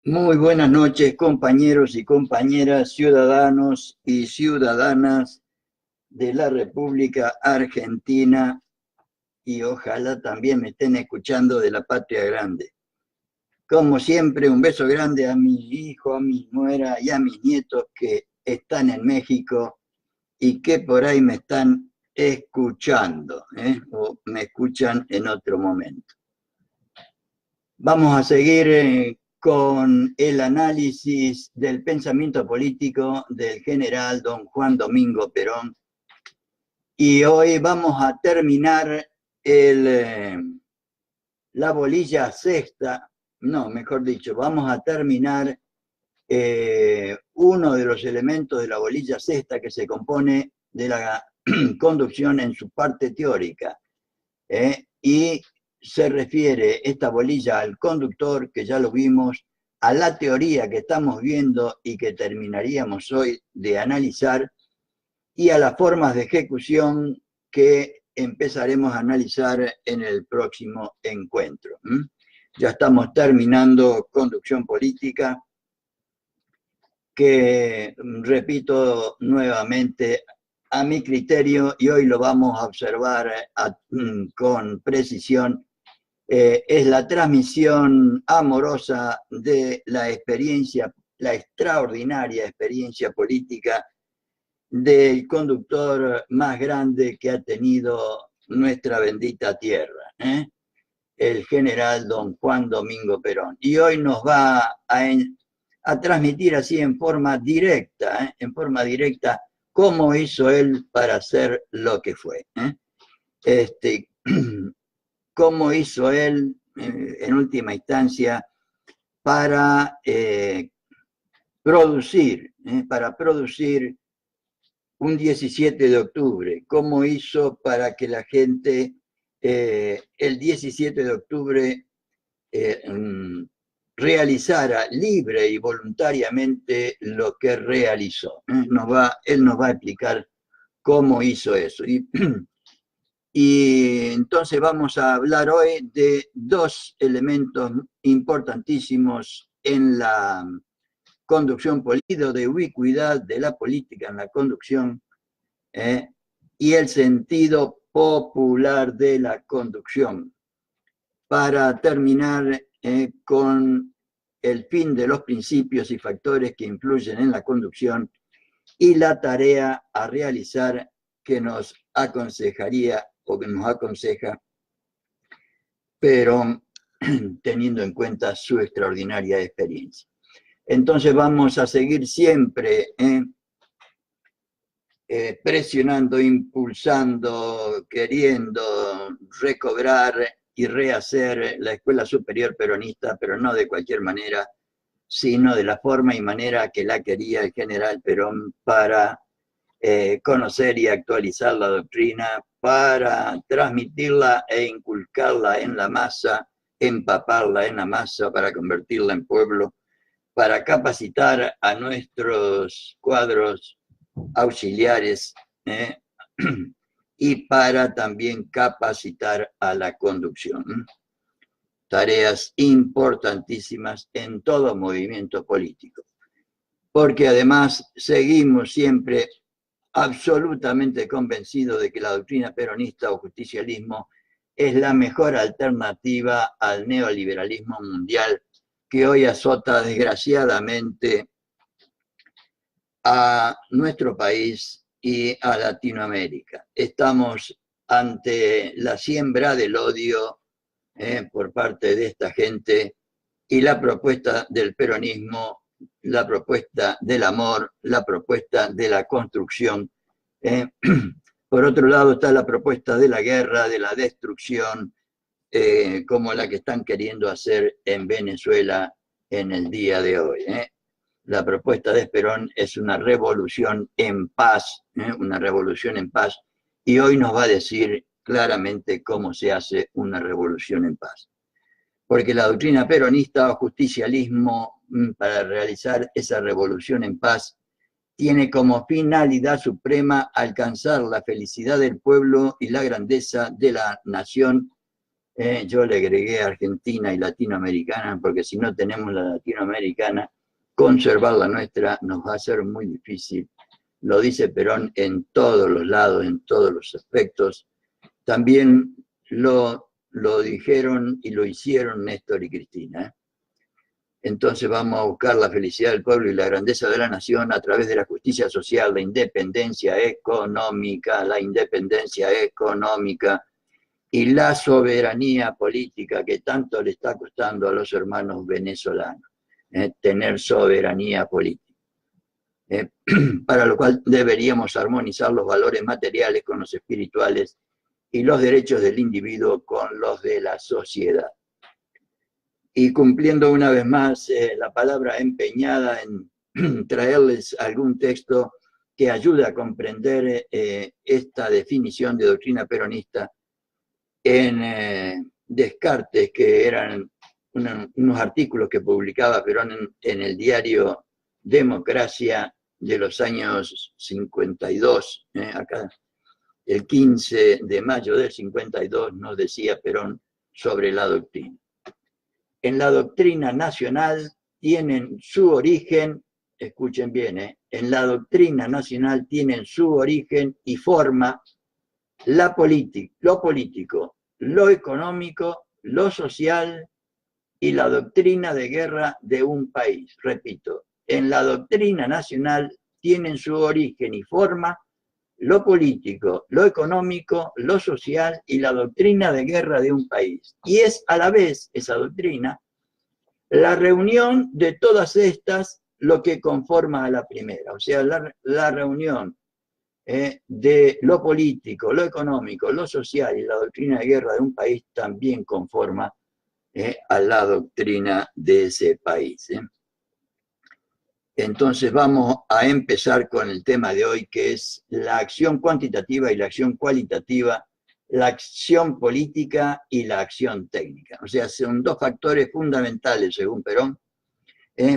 Muy buenas noches, compañeros y compañeras, ciudadanos y ciudadanas de la República Argentina y ojalá también me estén escuchando de la Patria Grande. Como siempre, un beso grande a mi hijo, a mi nuera y a mis nietos que están en México y que por ahí me están escuchando, o me escuchan en otro momento. Vamos a seguir con el análisis del pensamiento político del general don Juan Domingo Perón. Y hoy vamos a terminar la bolilla sexta, no, mejor dicho, vamos a terminar uno de los elementos de la bolilla sexta que se compone de la conducción en su parte teórica. Y se refiere esta bolilla al conductor, que ya lo vimos, a la teoría que estamos viendo y que terminaríamos hoy de analizar, y a las formas de ejecución que empezaremos a analizar en el próximo encuentro. Ya estamos terminando conducción política, que repito nuevamente, a mi criterio, y hoy lo vamos a observar con precisión, es la transmisión amorosa de la experiencia, la extraordinaria experiencia política del conductor más grande que ha tenido nuestra bendita tierra, el general don Juan Domingo Perón. Y hoy nos va a transmitir así en forma directa, cómo hizo él para ser lo que fue. Cómo hizo él, en última instancia, para producir un 17 de octubre, cómo hizo para que la gente el 17 de octubre realizara libre y voluntariamente lo que realizó. Él nos va a explicar cómo hizo eso. Y entonces vamos a hablar hoy de dos elementos importantísimos en la conducción política, de ubicuidad de la política en la conducción, y el sentido popular de la conducción, para terminar con el fin de los principios y factores que influyen en la conducción y la tarea a realizar que nos aconsejaría o que nos aconseja, pero teniendo en cuenta su extraordinaria experiencia. Entonces vamos a seguir siempre presionando, impulsando, queriendo recobrar y rehacer la Escuela Superior Peronista, pero no de cualquier manera, sino de la forma y manera que la quería el general Perón, para conocer y actualizar la doctrina, para transmitirla e inculcarla en la masa, empaparla en la masa para convertirla en pueblo, para capacitar a nuestros cuadros auxiliares y para también capacitar a la conducción. Tareas importantísimas en todo movimiento político, porque además seguimos siempre absolutamente convencidos de que la doctrina peronista o justicialismo es la mejor alternativa al neoliberalismo mundial que hoy azota desgraciadamente a nuestro país y a Latinoamérica. Estamos ante la siembra del odio por parte de esta gente, y la propuesta del peronismo, la propuesta del amor, la propuesta de la construcción. Por otro lado está la propuesta de la guerra, de la destrucción, como la que están queriendo hacer en Venezuela en el día de hoy. La propuesta de Perón es una revolución en paz, una revolución en paz, y hoy nos va a decir claramente cómo se hace una revolución en paz. Porque la doctrina peronista o justicialismo, para realizar esa revolución en paz, tiene como finalidad suprema alcanzar la felicidad del pueblo y la grandeza de la nación, Yo le agregué Argentina y latinoamericana, porque si no tenemos la latinoamericana, conservar la nuestra nos va a ser muy difícil. Lo dice Perón en todos los lados, en todos los aspectos. También lo dijeron y lo hicieron Néstor y Cristina. Entonces vamos a buscar la felicidad del pueblo y la grandeza de la nación a través de la justicia social, la independencia económica y la soberanía política que tanto le está costando a los hermanos venezolanos, tener soberanía política. Para lo cual deberíamos armonizar los valores materiales con los espirituales y los derechos del individuo con los de la sociedad. Y cumpliendo una vez más la palabra empeñada en traerles algún texto que ayude a comprender esta definición de doctrina peronista en Descartes, que eran unos artículos que publicaba Perón en el diario Democracia de los años 52, acá el 15 de mayo del 52 nos decía Perón sobre la doctrina. En la doctrina nacional tienen su origen, escuchen bien, en la doctrina nacional tienen su origen y forma lo político, lo económico, lo social y la doctrina de guerra de un país. Repito, en la doctrina nacional tienen su origen y forma lo político, lo económico, lo social y la doctrina de guerra de un país. Y es a la vez esa doctrina la reunión de todas estas lo que conforma a la primera. O sea, la reunión de lo político, lo económico, lo social y la doctrina de guerra de un país también conforma a la doctrina de ese país. Entonces vamos a empezar con el tema de hoy, que es la acción cuantitativa y la acción cualitativa, la acción política y la acción técnica. O sea, son dos factores fundamentales, según Perón,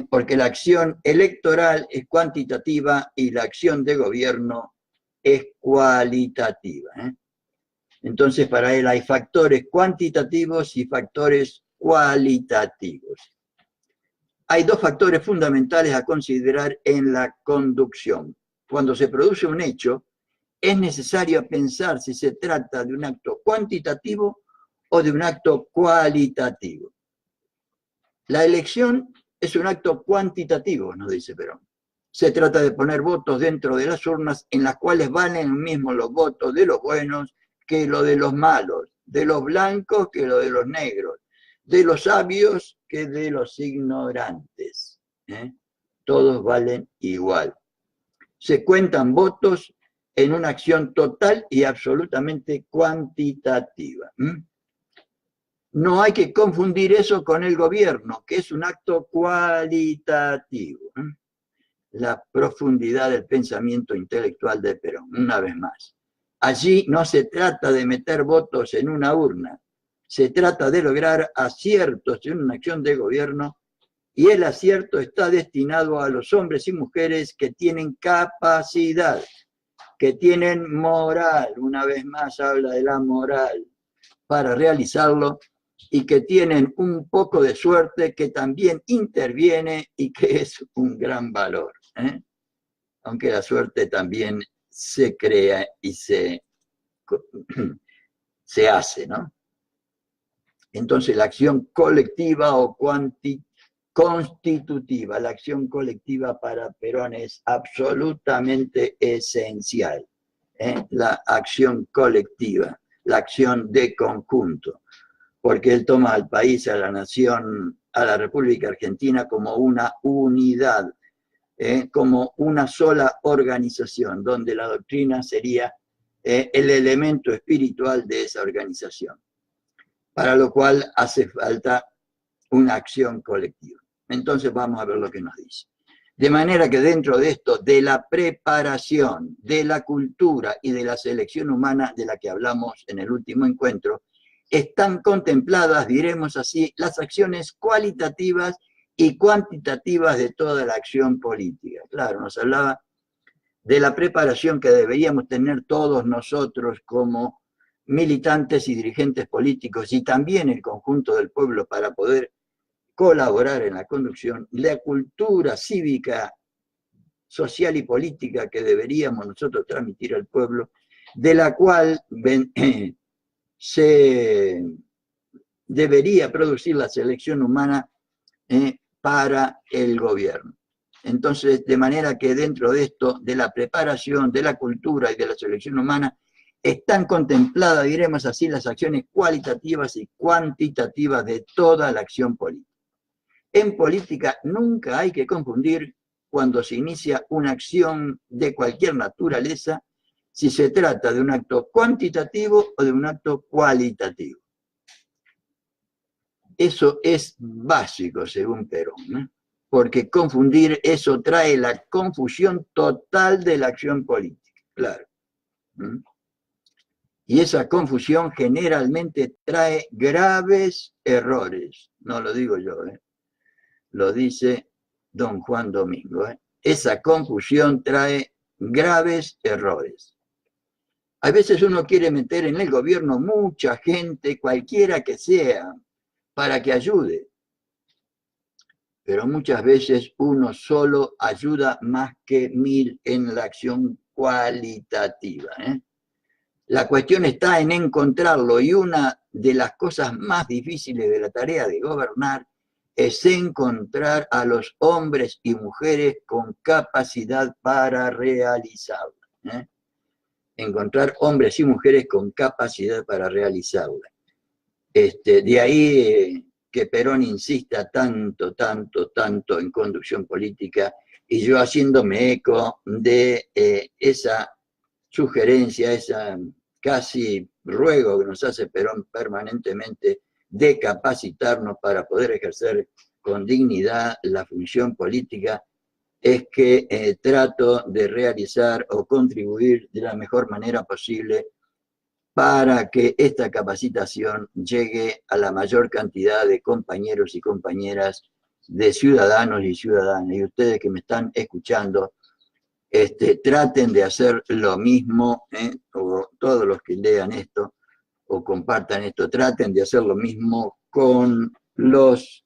porque la acción electoral es cuantitativa y la acción de gobierno es cualitativa. Entonces, para él hay factores cuantitativos y factores cualitativos. Hay dos factores fundamentales a considerar en la conducción. Cuando se produce un hecho, es necesario pensar si se trata de un acto cuantitativo o de un acto cualitativo. La elección es un acto cuantitativo, nos dice Perón. Se trata de poner votos dentro de las urnas en las cuales valen mismo los votos de los buenos que los de los malos, de los blancos que los de los negros, de los sabios que de los ignorantes. Todos valen igual. Se cuentan votos en una acción total y absolutamente cuantitativa. No hay que confundir eso con el gobierno, que es un acto cualitativo. La profundidad del pensamiento intelectual de Perón, una vez más. Allí no se trata de meter votos en una urna, se trata de lograr aciertos en una acción de gobierno y el acierto está destinado a los hombres y mujeres que tienen capacidad, que tienen moral, una vez más habla de la moral, para realizarlo y que tienen un poco de suerte que también interviene y que es un gran valor. Aunque la suerte también se crea y se hace, ¿no? Entonces la acción colectiva o constitutiva, la acción colectiva para Perón es absolutamente esencial. La acción colectiva, la acción de conjunto, porque él toma al país, a la nación, a la República Argentina como una unidad, como una sola organización, donde la doctrina sería el elemento espiritual de esa organización, para lo cual hace falta una acción colectiva. Entonces vamos a ver lo que nos dice. De manera que dentro de esto, de la preparación, de la cultura y de la selección humana de la que hablamos en el último encuentro, están contempladas, diremos así, las acciones cualitativas y cuantitativas de toda la acción política. Claro, nos hablaba de la preparación que deberíamos tener todos nosotros como militantes y dirigentes políticos y también el conjunto del pueblo para poder colaborar en la conducción, la cultura cívica, social y política que deberíamos nosotros transmitir al pueblo, de la cual se debería producir la selección humana para el gobierno. Entonces, de manera que dentro de esto, de la preparación, de la cultura y de la selección humana, están contempladas, diremos así, las acciones cualitativas y cuantitativas de toda la acción política. En política nunca hay que confundir cuando se inicia una acción de cualquier naturaleza si se trata de un acto cuantitativo o de un acto cualitativo. Eso es básico, según Perón, ¿no? Porque confundir eso trae la confusión total de la acción política, claro. Y esa confusión generalmente trae graves errores, no lo digo yo, lo dice don Juan Domingo. Esa confusión trae graves errores. A veces uno quiere meter en el gobierno mucha gente, cualquiera que sea, para que ayude. Pero muchas veces uno solo ayuda más que 1000 en la acción cualitativa. La cuestión está en encontrarlo, y una de las cosas más difíciles de la tarea de gobernar es encontrar a los hombres y mujeres con capacidad para realizarla. Encontrar hombres y mujeres con capacidad para realizarla. De ahí que Perón insista tanto en conducción política, y yo haciéndome eco de esa sugerencia, esa casi ruego que nos hace Perón permanentemente de capacitarnos para poder ejercer con dignidad la función política, es que trato de realizar o contribuir de la mejor manera posible para que esta capacitación llegue a la mayor cantidad de compañeros y compañeras, de ciudadanos y ciudadanas. Y ustedes que me están escuchando, traten de hacer lo mismo, o todos los que lean esto o compartan esto, traten de hacer lo mismo con los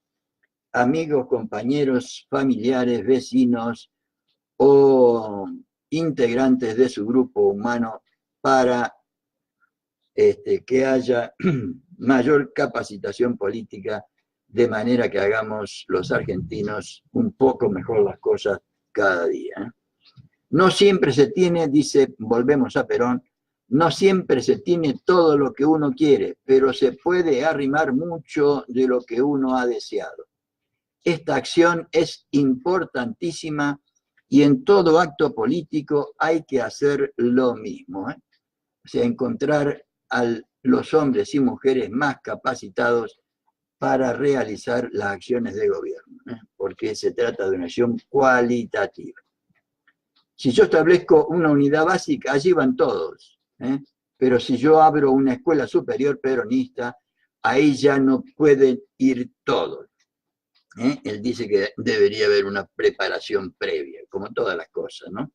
amigos, compañeros, familiares, vecinos o integrantes de su grupo humano para que haya mayor capacitación política, de manera que hagamos los argentinos un poco mejor las cosas cada día. No siempre se tiene, dice, volvemos a Perón, no siempre se tiene todo lo que uno quiere, pero se puede arrimar mucho de lo que uno ha deseado. Esta acción es importantísima y en todo acto político hay que hacer lo mismo. O sea, encontrar a los hombres y mujeres más capacitados para realizar las acciones de gobierno, porque se trata de una acción cualitativa. Si yo establezco una unidad básica, allí van todos, pero si yo abro una escuela superior peronista, ahí ya no pueden ir todos. Él dice que debería haber una preparación previa, como todas las cosas, ¿no?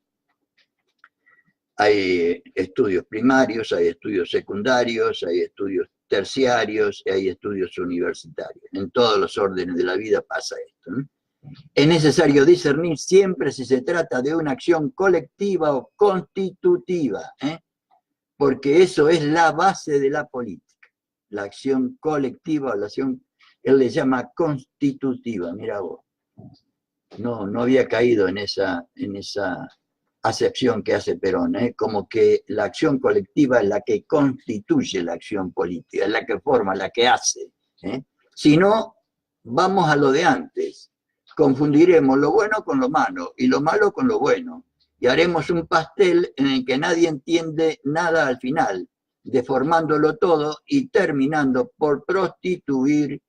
Hay estudios primarios, hay estudios secundarios, hay estudios terciarios y hay estudios universitarios. En todos los órdenes de la vida pasa esto, ¿no? Es necesario discernir siempre si se trata de una acción colectiva o constitutiva, porque eso es la base de la política. La acción colectiva o la acción, él le llama constitutiva, mira vos. No había caído en esa acepción que hace Perón, como que la acción colectiva es la que constituye la acción política, es la que forma, la que hace. Si no, vamos a lo de antes. Confundiremos lo bueno con lo malo y lo malo con lo bueno, y haremos un pastel en el que nadie entiende nada al final, deformándolo todo y terminando por prostituir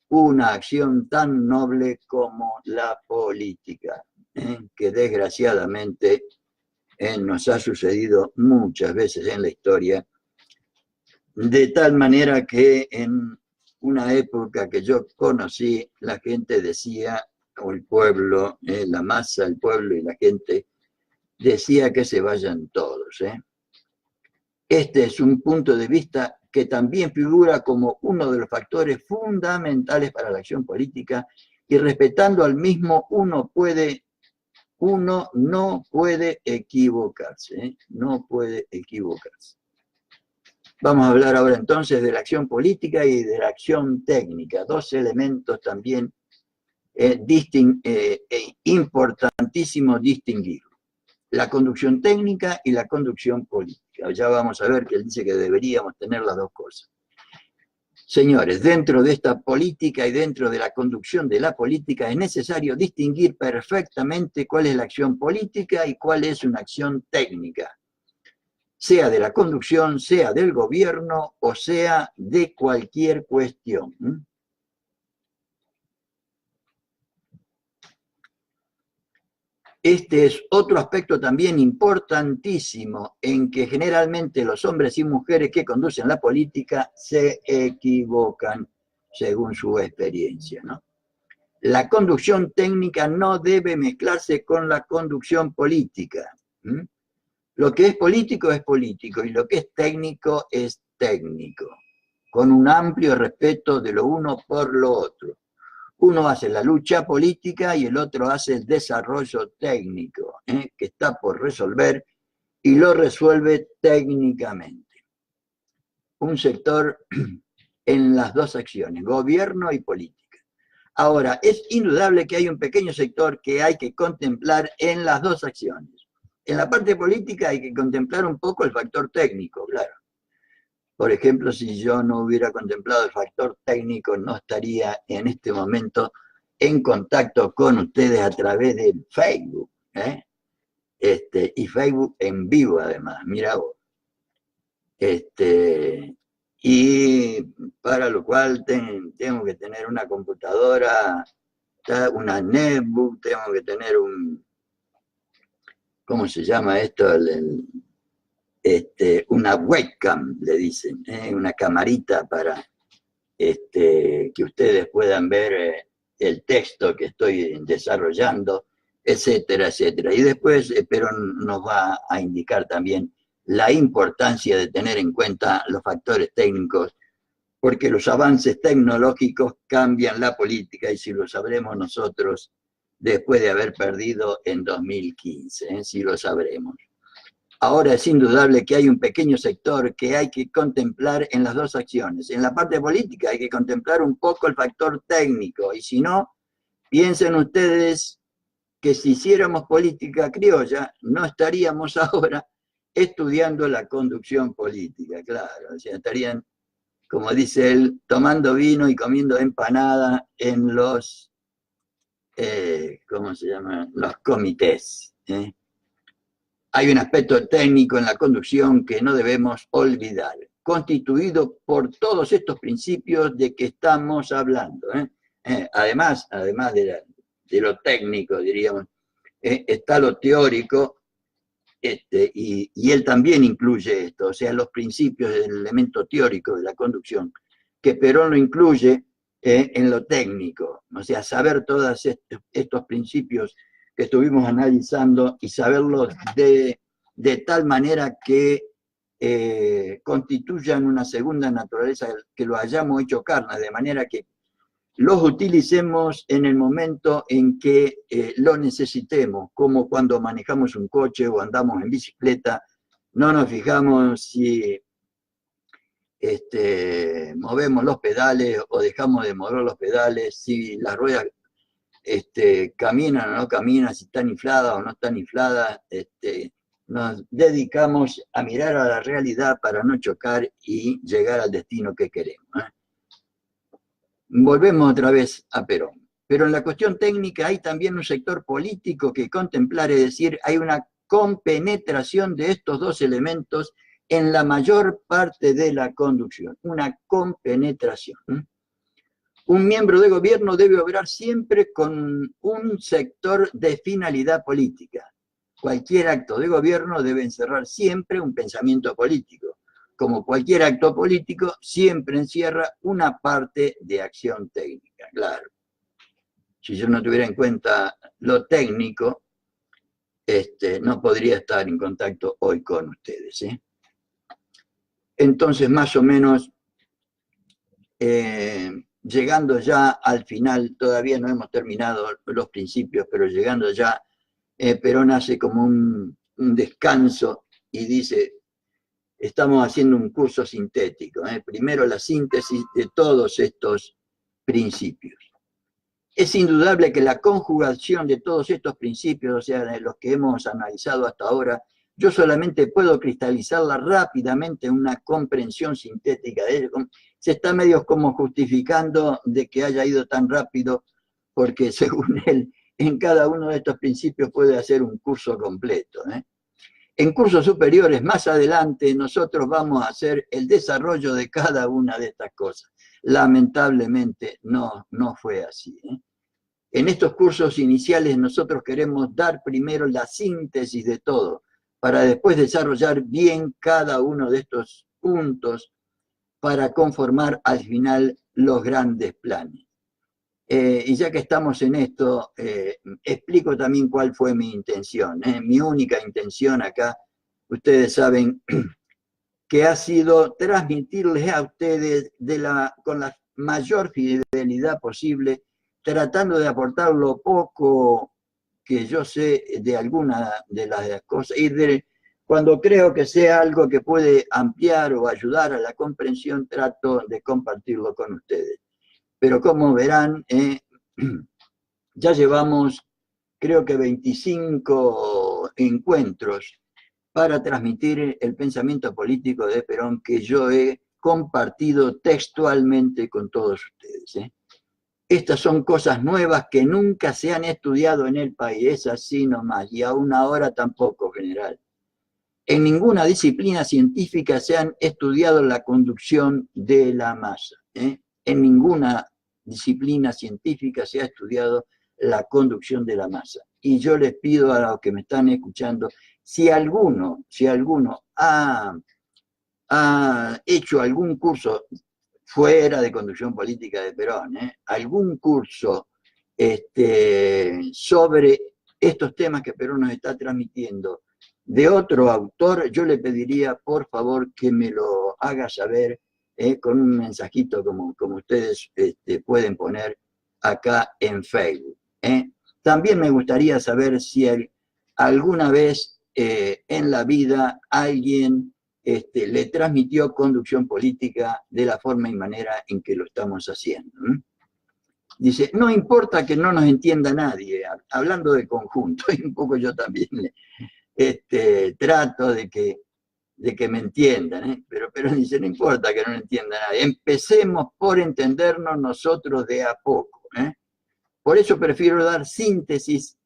una acción tan noble como la política, que desgraciadamente nos ha sucedido muchas veces en la historia, de tal manera que en una época que yo conocí, la gente decía, o el pueblo, la masa, el pueblo y la gente, decía que se vayan todos. Este es un punto de vista que también figura como uno de los factores fundamentales para la acción política, y respetando al mismo uno no puede equivocarse, ¿eh? No puede equivocarse. Vamos a hablar ahora entonces de la acción política y de la acción técnica, dos elementos también importantísimo distinguir: la conducción técnica y la conducción política. Ya vamos a ver que él dice que deberíamos tener las dos cosas. Señores, dentro de esta política y dentro de la conducción de la política es necesario distinguir perfectamente cuál es la acción política y cuál es una acción técnica, sea de la conducción, sea del gobierno o sea de cualquier cuestión. Este es otro aspecto también importantísimo en que generalmente los hombres y mujeres que conducen la política se equivocan según su experiencia, ¿no? La conducción técnica no debe mezclarse con la conducción política. Lo que es político y lo que es técnico es técnico, con un amplio respeto de lo uno por lo otro. Uno hace la lucha política y el otro hace el desarrollo técnico, que está por resolver, y lo resuelve técnicamente. Un sector en las dos acciones, gobierno y política. Ahora, es indudable que hay un pequeño sector que hay que contemplar en las dos acciones. En la parte política hay que contemplar un poco el factor técnico, claro. Por ejemplo, si yo no hubiera contemplado el factor técnico, no estaría en este momento en contacto con ustedes a través del Facebook, y Facebook en vivo además, mira vos. Y para lo cual tengo que tener una computadora, una netbook, tengo que tener ¿cómo se llama esto? Una webcam, le dicen, una camarita para que ustedes puedan ver el texto que estoy desarrollando, etcétera, etcétera. Y después Perón nos va a indicar también la importancia de tener en cuenta los factores técnicos, porque los avances tecnológicos cambian la política, y si lo sabremos nosotros después de haber perdido en 2015, si lo sabremos. Ahora es indudable que hay un pequeño sector que hay que contemplar en las dos acciones. En la parte política hay que contemplar un poco el factor técnico, y si no, piensen ustedes que si hiciéramos política criolla, no estaríamos ahora estudiando la conducción política, claro. O sea, estarían, como dice él, tomando vino y comiendo empanada en los, ¿cómo se llama? Los comités, Hay un aspecto técnico en la conducción que no debemos olvidar, constituido por todos estos principios de que estamos hablando. Además de lo técnico, diríamos, está lo teórico, y él también incluye esto, o sea, los principios del elemento teórico de la conducción, que Perón lo incluye en lo técnico, o sea, saber todos estos principios que estuvimos analizando y saberlos de tal manera que constituyan una segunda naturaleza, que lo hayamos hecho carne, de manera que los utilicemos en el momento en que lo necesitemos, como cuando manejamos un coche o andamos en bicicleta. No nos fijamos si movemos los pedales o dejamos de mover los pedales, si las ruedas caminan o no caminan, si están infladas o no están infladas. Nos dedicamos a mirar a la realidad para no chocar y llegar al destino que queremos. Volvemos otra vez a Perón. Pero en la cuestión técnica hay también un sector político que contemplar, es decir, hay una compenetración de estos dos elementos en la mayor parte de la conducción, una compenetración. Un miembro de gobierno debe obrar siempre con un sector de finalidad política. Cualquier acto de gobierno debe encerrar siempre un pensamiento político. Como cualquier acto político, siempre encierra una parte de acción técnica, claro. Si yo no tuviera en cuenta lo técnico, no podría estar en contacto hoy con ustedes. Entonces, más o menos, llegando ya al final, todavía no hemos terminado los principios, pero llegando ya, Perón hace como un descanso y dice, estamos haciendo un curso sintético, primero la síntesis de todos estos principios. Es indudable que la conjugación de todos estos principios, o sea, de los que hemos analizado hasta ahora, yo solamente puedo cristalizarla rápidamente en una comprensión sintética de ello. Se está medio como justificando de que haya ido tan rápido, porque según él, en cada uno de estos principios puede hacer un curso completo. En cursos superiores, más adelante, nosotros vamos a hacer el desarrollo de cada una de estas cosas. Lamentablemente no fue así. En estos cursos iniciales nosotros queremos dar primero la síntesis de todo, para después desarrollar bien cada uno de estos puntos para conformar al final los grandes planes. Y ya que estamos en esto, explico también cuál fue mi intención. Mi única intención acá, ustedes saben, que ha sido transmitirles a ustedes con la mayor fidelidad posible, tratando de aportar lo poco que yo sé de alguna de las cosas, y cuando creo que sea algo que puede ampliar o ayudar a la comprensión, trato de compartirlo con ustedes. Pero como verán, ya llevamos, creo que 25 encuentros para transmitir el pensamiento político de Perón que yo he compartido textualmente con todos ustedes. Estas son cosas nuevas que nunca se han estudiado en el país, es así nomás, y aún ahora tampoco, general. En ninguna disciplina científica se han estudiado la conducción de la masa. En ninguna disciplina científica se ha estudiado la conducción de la masa. Y yo les pido a los que me están escuchando, si alguno ha hecho algún curso fuera de conducción política de Perón, algún curso sobre estos temas que Perón nos está transmitiendo de otro autor, yo le pediría por favor que me lo haga saber con un mensajito como ustedes pueden poner acá en Facebook. También me gustaría saber si alguna vez en la vida alguien le transmitió conducción política de la forma y manera en que lo estamos haciendo. Dice, no importa que no nos entienda nadie, hablando de conjunto, y un poco yo también trato de que me entiendan, pero dice, no importa que no entienda nadie, empecemos por entendernos nosotros de a poco. Por eso prefiero dar síntesis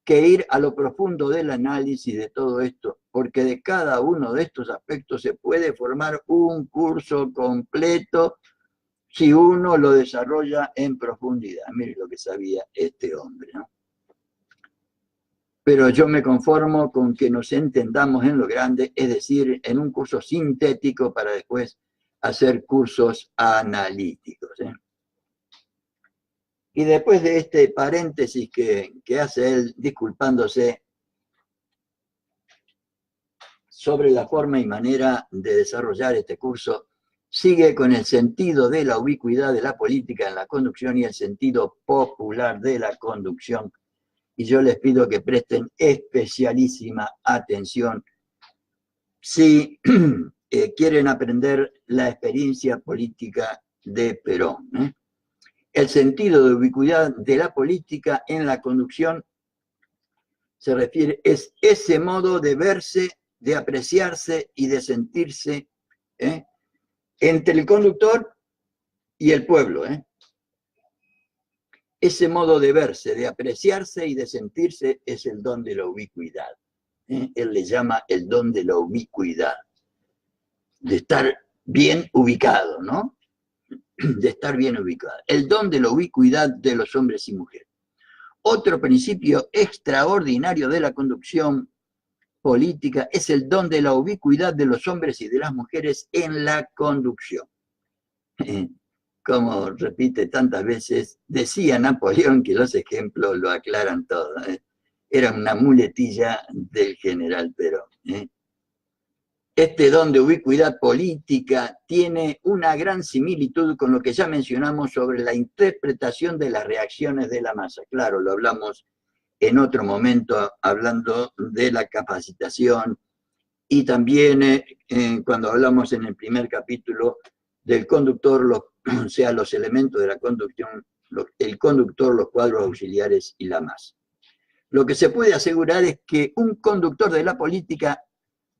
que ir a lo profundo del análisis de todo esto, porque de cada uno de estos aspectos se puede formar un curso completo si uno lo desarrolla en profundidad. Mire lo que sabía este hombre, ¿no? Pero yo me conformo con que nos entendamos en lo grande, es decir, en un curso sintético para después hacer cursos analíticos. Y después de este paréntesis que hace él, disculpándose sobre la forma y manera de desarrollar este curso, sigue con el sentido de la ubicuidad de la política en la conducción y el sentido popular de la conducción. Y yo les pido que presten especialísima atención si quieren aprender la experiencia política de Perón. El sentido de ubicuidad de la política en la conducción se refiere, es ese modo de verse, de apreciarse y de sentirse entre el conductor y el pueblo. Ese modo de verse, de apreciarse y de sentirse es el don de la ubicuidad. Él le llama el don de la ubicuidad, de estar bien ubicado, ¿no? De estar bien ubicado. El don de la ubicuidad de los hombres y mujeres. Otro principio extraordinario de la conducción política es el don de la ubicuidad de los hombres y de las mujeres en la conducción. Como repite tantas veces, decía Napoleón que los ejemplos lo aclaran todo. Era una muletilla del general Perón. Este don de ubicuidad política tiene una gran similitud con lo que ya mencionamos sobre la interpretación de las reacciones de la masa. Claro, lo hablamos en otro momento, hablando de la capacitación, y también cuando hablamos en el primer capítulo del conductor, o sea, los elementos de la conducción, el conductor, los cuadros auxiliares y la masa. Lo que se puede asegurar es que un conductor de la política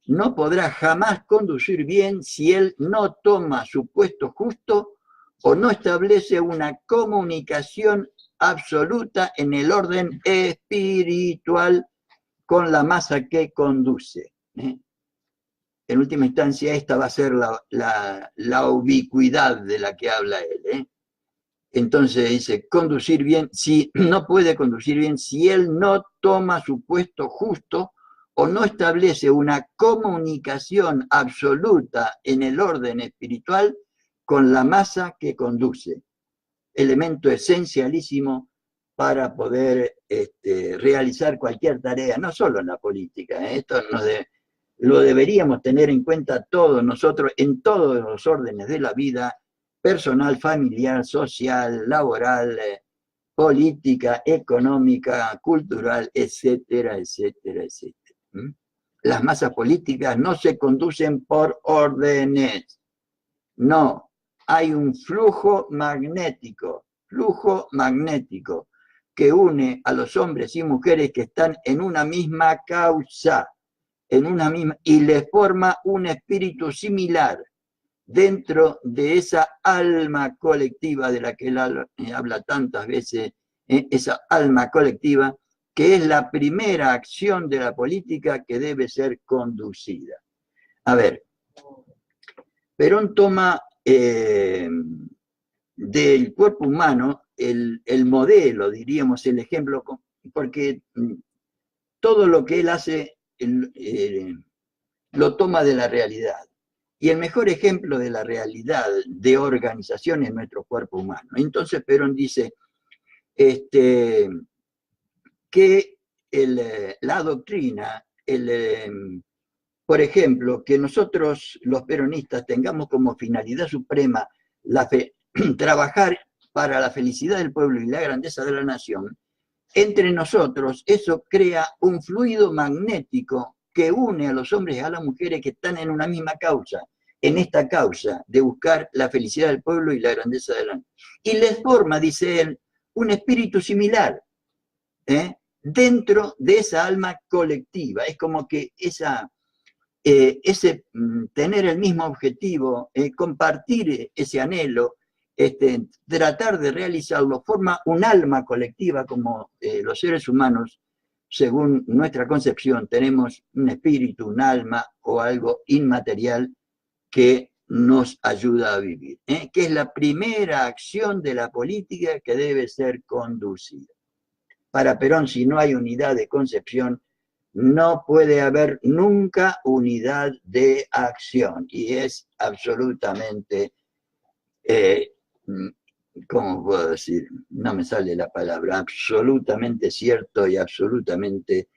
no podrá jamás conducir bien si él no toma su puesto justo o no establece una comunicación absoluta en el orden espiritual con la masa que conduce. En última instancia, esta va a ser la ubicuidad de la que habla él. Entonces dice, conducir bien, si no puede conducir bien si él no toma su puesto justo o no establece una comunicación absoluta en el orden espiritual con la masa que conduce. Elemento esencialísimo para poder realizar cualquier tarea, no solo en la política. Esto lo deberíamos tener en cuenta todos nosotros en todos los órdenes de la vida, personal, familiar, social, laboral, política, económica, cultural, etcétera, etcétera, etcétera. Las masas políticas no se conducen por órdenes, no, hay un flujo magnético que une a los hombres y mujeres que están en una misma causa, y les forma un espíritu similar dentro de esa alma colectiva de la que él habla tantas veces, esa alma colectiva que es la primera acción de la política que debe ser conducida. A ver, Perón toma del cuerpo humano el modelo, diríamos, el ejemplo, porque todo lo que él hace lo toma de la realidad. Y el mejor ejemplo de la realidad de organización es nuestro cuerpo humano. Entonces Perón dice que la doctrina, por ejemplo, que nosotros los peronistas tengamos como finalidad suprema trabajar para la felicidad del pueblo y la grandeza de la nación, entre nosotros eso crea un fluido magnético que une a los hombres y a las mujeres que están en una misma causa, en esta causa de buscar la felicidad del pueblo y la grandeza de la nación. Y les forma, dice él, un espíritu similar, dentro de esa alma colectiva. Es como que ese tener el mismo objetivo, compartir ese anhelo, tratar de realizarlo, forma un alma colectiva como los seres humanos, según nuestra concepción, tenemos un espíritu, un alma o algo inmaterial que nos ayuda a vivir, que es la primera acción de la política que debe ser conducida. Para Perón, si no hay unidad de concepción, no puede haber nunca unidad de acción, y es absolutamente, ¿cómo puedo decir? No me sale la palabra, absolutamente cierto y absolutamente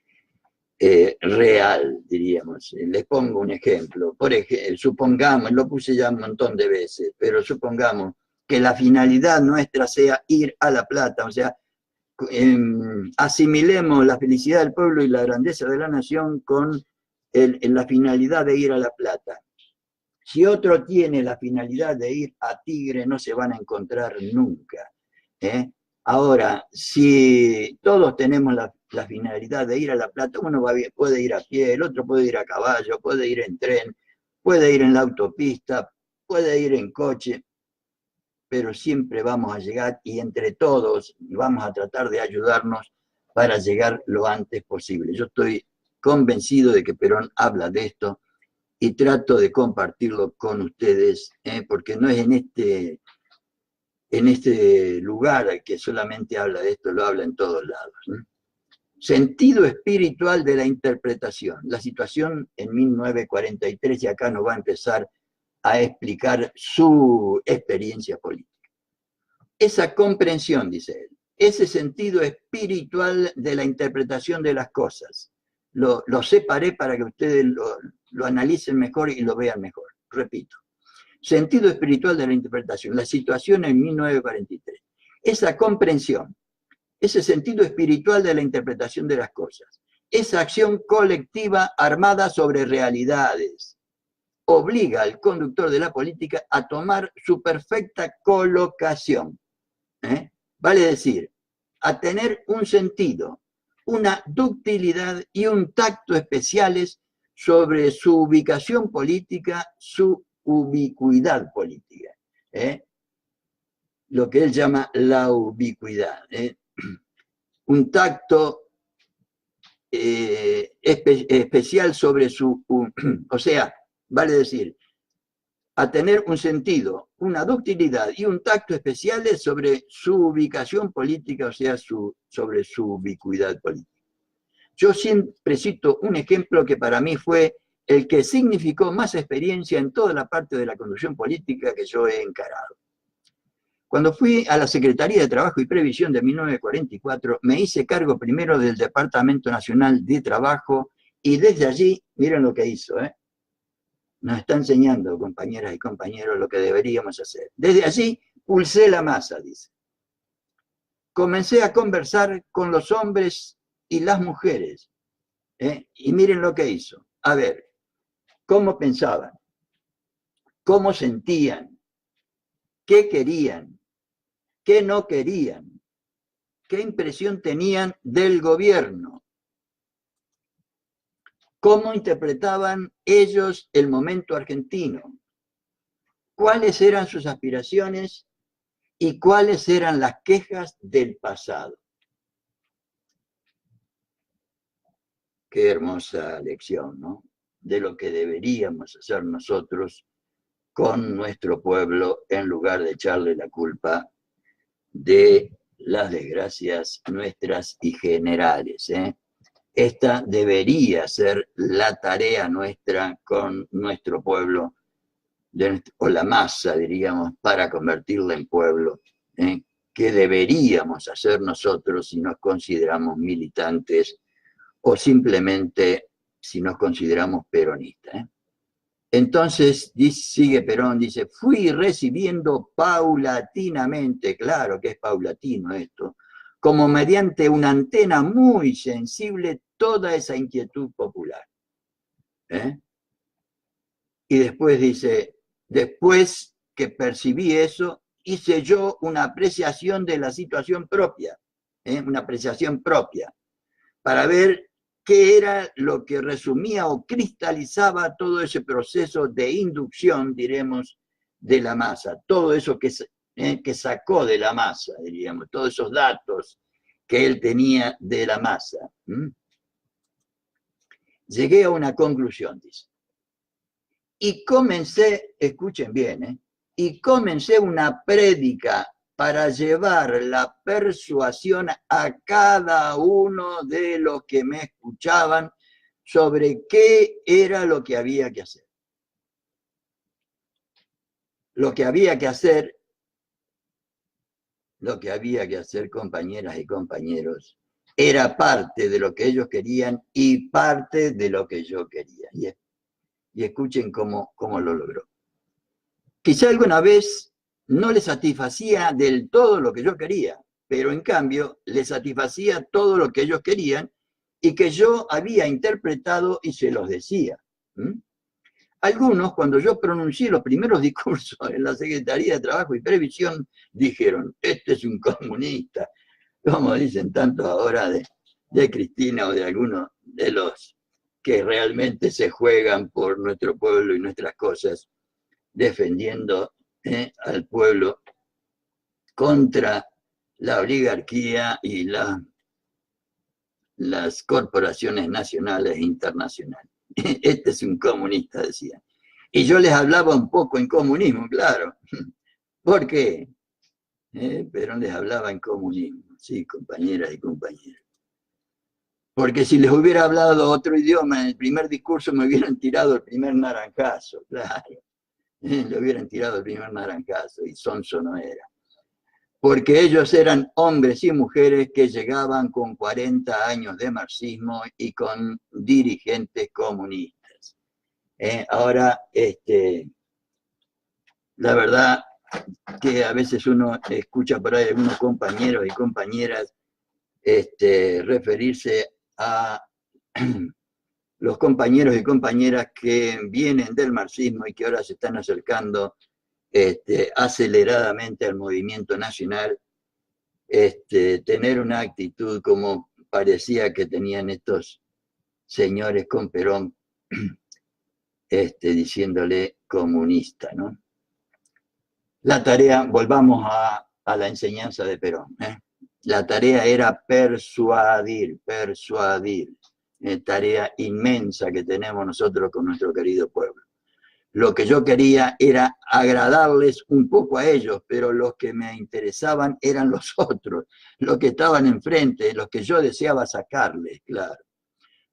real, diríamos. Les pongo un ejemplo. Por ejemplo, supongamos, lo puse ya un montón de veces, pero supongamos que la finalidad nuestra sea ir a La Plata, o sea, asimilemos la felicidad del pueblo y la grandeza de la nación con la finalidad de ir a La Plata. Si otro tiene la finalidad de ir a Tigre, no se van a encontrar nunca. Ahora, si todos tenemos la finalidad de ir a La Plata, uno puede ir a pie, el otro puede ir a caballo, puede ir en tren, puede ir en la autopista, puede ir en coche, pero siempre vamos a llegar y entre todos vamos a tratar de ayudarnos para llegar lo antes posible. Yo estoy convencido de que Perón habla de esto y trato de compartirlo con ustedes, porque no es en este lugar que solamente habla de esto, lo habla en todos lados. Sentido espiritual de la interpretación. La situación en 1943, y acá nos va a empezar a explicar su experiencia política. Esa comprensión, dice él, ese sentido espiritual de la interpretación de las cosas, lo separé para que ustedes lo analicen mejor y lo vean mejor. Repito, sentido espiritual de la interpretación, la situación en 1943. Esa comprensión, ese sentido espiritual de la interpretación de las cosas, esa acción colectiva armada sobre realidades, obliga al conductor de la política a tomar su perfecta colocación. Vale decir, a tener un sentido, una ductilidad y un tacto especiales sobre su ubicación política, su ubicuidad política. Lo que él llama la ubicuidad. Un tacto especial sobre su... o sea, vale decir, a tener un sentido, una ductilidad y un tacto especiales sobre su ubicación política, o sea, sobre su ubicuidad política. Yo siempre cito un ejemplo que para mí fue el que significó más experiencia en toda la parte de la conducción política que yo he encarado. Cuando fui a la Secretaría de Trabajo y Previsión de 1944, me hice cargo primero del Departamento Nacional de Trabajo y desde allí, miren lo que hizo, nos está enseñando, compañeras y compañeros, lo que deberíamos hacer. Desde allí pulsé la masa, dice. Comencé a conversar con los hombres y las mujeres. Y miren lo que hizo. A ver, cómo pensaban, cómo sentían, qué querían, qué no querían, qué impresión tenían del gobierno, cómo interpretaban ellos el momento argentino, cuáles eran sus aspiraciones y cuáles eran las quejas del pasado. Qué hermosa lección, ¿no? De lo que deberíamos hacer nosotros con nuestro pueblo en lugar de echarle la culpa de las desgracias nuestras y generales. Esta debería ser la tarea nuestra con nuestro pueblo, o la masa, diríamos, para convertirla en pueblo, que deberíamos hacer nosotros si nos consideramos militantes o simplemente si nos consideramos peronistas. Entonces, sigue Perón, dice, fui recibiendo paulatinamente, claro que es paulatino esto, como mediante una antena muy sensible, toda esa inquietud popular. Y después dice, después que percibí eso, hice yo una apreciación de la situación propia, una apreciación propia, para ver qué era lo que resumía o cristalizaba todo ese proceso de inducción, diremos, de la masa, todo eso que sacó de la masa, diríamos, todos esos datos que él tenía de la masa. Llegué a una conclusión, dice. Y comencé, escuchen bien, y comencé una prédica para llevar la persuasión a cada uno de los que me escuchaban sobre qué era lo que había que hacer. Lo que había que hacer, compañeras y compañeros, era parte de lo que ellos querían y parte de lo que yo quería. Y escuchen cómo lo logró. Quizá alguna vez no le satisfacía del todo lo que yo quería, pero en cambio le satisfacía todo lo que ellos querían y que yo había interpretado y se los decía. Algunos, cuando yo pronuncié los primeros discursos en la Secretaría de Trabajo y Previsión, dijeron, este es un comunista, como dicen tanto ahora de Cristina o de algunos de los que realmente se juegan por nuestro pueblo y nuestras cosas, defendiendo al pueblo contra la oligarquía y las corporaciones nacionales e internacionales. Este es un comunista, decía. Y yo les hablaba un poco en comunismo, claro. ¿Por qué? Pero les hablaba en comunismo, sí, compañeras y compañeros. Porque si les hubiera hablado otro idioma en el primer discurso me hubieran tirado el primer naranjazo, claro. Le hubieran tirado el primer naranjazo y sonso no era. Porque ellos eran hombres y mujeres que llegaban con 40 años de marxismo y con dirigentes comunistas. Ahora, la verdad que a veces uno escucha por ahí algunos compañeros y compañeras referirse a los compañeros y compañeras que vienen del marxismo y que ahora se están acercando aceleradamente al movimiento nacional, tener una actitud como parecía que tenían estos señores con Perón, diciéndole comunista, ¿no? La tarea, volvamos a la enseñanza de Perón, La tarea era persuadir, tarea inmensa que tenemos nosotros con nuestro querido pueblo. Lo que yo quería era agradarles un poco a ellos, pero los que me interesaban eran los otros, los que estaban enfrente, los que yo deseaba sacarles, claro.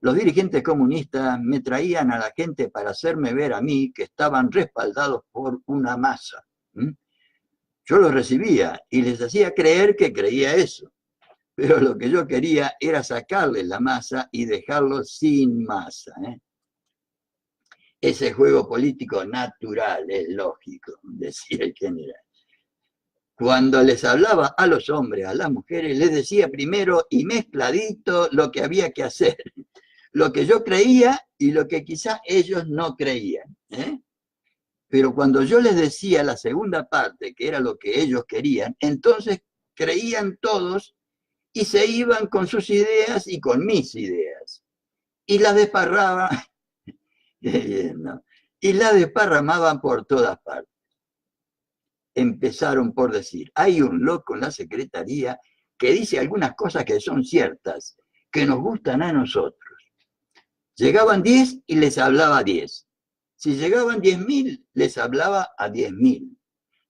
Los dirigentes comunistas me traían a la gente para hacerme ver a mí que estaban respaldados por una masa. Yo los recibía y les hacía creer que creía eso, pero lo que yo quería era sacarles la masa y dejarlos sin masa. Ese juego político natural, es lógico, decía el general. Cuando les hablaba a los hombres, a las mujeres, les decía primero y mezcladito lo que había que hacer, lo que yo creía y lo que quizás ellos no creían. Pero cuando yo les decía la segunda parte, que era lo que ellos querían, entonces creían todos y se iban con sus ideas y con mis ideas. Y las desparraban, ¿no? Y las desparramaban por todas partes. Empezaron por decir, hay un loco en la secretaría que dice algunas cosas que son ciertas, que nos gustan a nosotros. Llegaban 10 y les hablaba 10. Si llegaban 10.000, les hablaba a 10.000.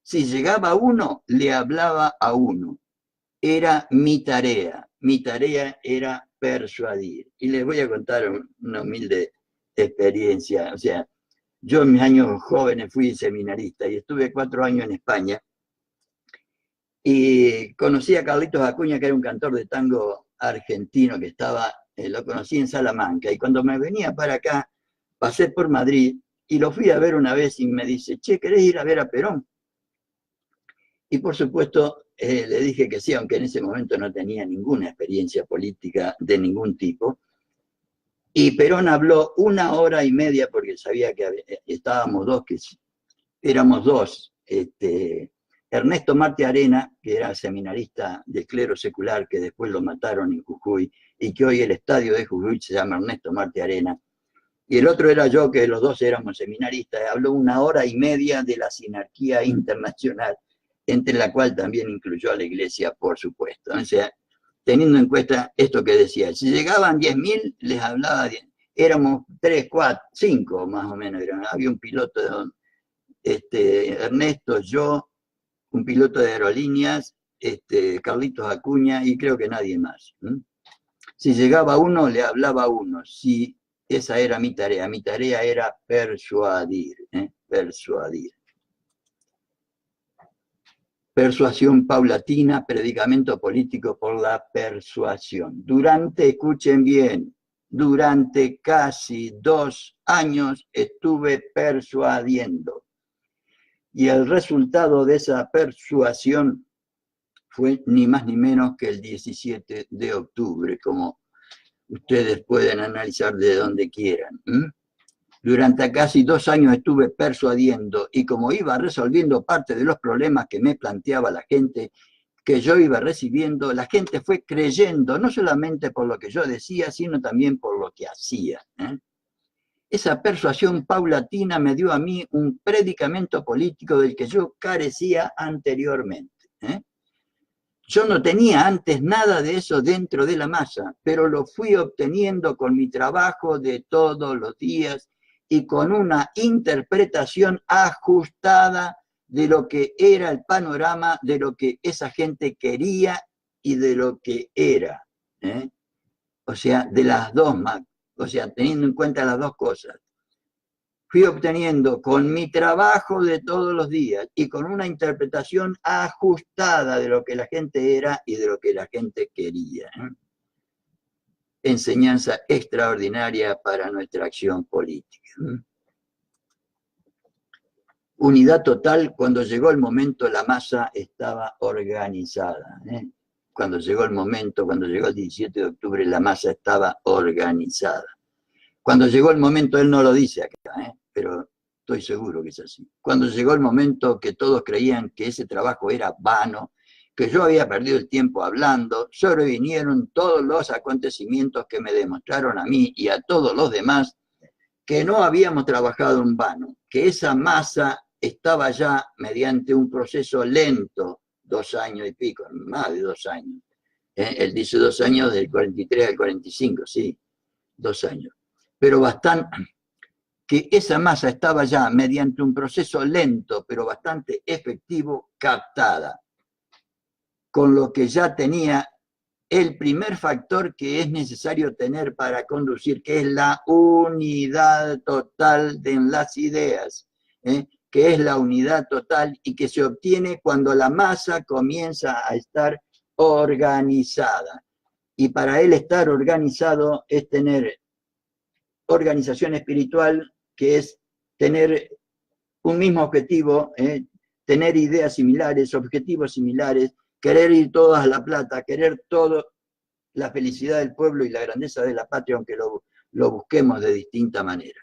Si llegaba uno, le hablaba a uno. Era mi tarea. Mi tarea era persuadir. Y les voy a contar una humilde experiencia. O sea, yo en mis años jóvenes fui seminarista y estuve 4 años en España. Y conocí a Carlitos Acuña, que era un cantor de tango argentino que estaba, lo conocí en Salamanca. Y cuando me venía para acá, pasé por Madrid y lo fui a ver una vez y me dice, che, ¿querés ir a ver a Perón? Y por supuesto le dije que sí, aunque en ese momento no tenía ninguna experiencia política de ningún tipo. Y Perón habló 1 hora y media porque sabía que estábamos dos, que éramos dos. Ernesto Marte Arena, que era seminarista del clero secular, que después lo mataron en Jujuy, y que hoy el estadio de Jujuy se llama Ernesto Marte Arena. Y el otro era yo, que los dos éramos seminaristas. Habló 1 hora y media de la sinarquía internacional, entre la cual también incluyó a la Iglesia, por supuesto. O sea, teniendo en cuenta esto que decía, si llegaban 10.000, les hablaba, éramos 3, 4, 5 más o menos. Había un piloto, Ernesto, yo, un piloto de aerolíneas, Carlitos Acuña y creo que nadie más. Si llegaba uno, le hablaba a uno. Si esa era mi tarea era persuadir, persuadir. Persuasión paulatina, predicamento político por la persuasión. Escuchen bien, durante casi 2 años estuve persuadiendo. Y el resultado de esa persuasión fue ni más ni menos que el 17 de octubre, como ustedes pueden analizar de donde quieran. Durante casi 2 años estuve persuadiendo y como iba resolviendo parte de los problemas que me planteaba la gente, que yo iba recibiendo, la gente fue creyendo, no solamente por lo que yo decía, sino también por lo que hacía. Esa persuasión paulatina me dio a mí un predicamento político del que yo carecía anteriormente. Yo no tenía antes nada de eso dentro de la masa, pero lo fui obteniendo con mi trabajo de todos los días y con una interpretación ajustada de lo que era el panorama, de lo que esa gente quería y de lo que era. O sea, de las dos, o sea, teniendo en cuenta las dos cosas. Fui obteniendo con mi trabajo de todos los días y con una interpretación ajustada de lo que la gente era y de lo que la gente quería. Enseñanza extraordinaria para nuestra acción política. Unidad total, cuando llegó el momento, la masa estaba organizada. Cuando llegó el momento, cuando llegó el 17 de octubre, la masa estaba organizada. Cuando llegó el momento, él no lo dice acá, pero estoy seguro que es así. Cuando llegó el momento que todos creían que ese trabajo era vano, que yo había perdido el tiempo hablando, sobrevinieron todos los acontecimientos que me demostraron a mí y a todos los demás que no habíamos trabajado en vano, que esa masa estaba ya mediante un proceso lento, 2 años y pico, más de 2 años. Él dice 2 años del 43 al 45, sí, 2 años. Pero bastante, que esa masa estaba ya mediante un proceso lento, pero bastante efectivo, captada, con lo que ya tenía el primer factor que es necesario tener para conducir, que es la unidad total de las ideas, que es la unidad total y que se obtiene cuando la masa comienza a estar organizada. Y para él estar organizado es tener organización espiritual, que es tener un mismo objetivo, tener ideas similares, objetivos similares, querer ir todos a La Plata, querer todo la felicidad del pueblo y la grandeza de la patria, aunque lo busquemos de distinta manera.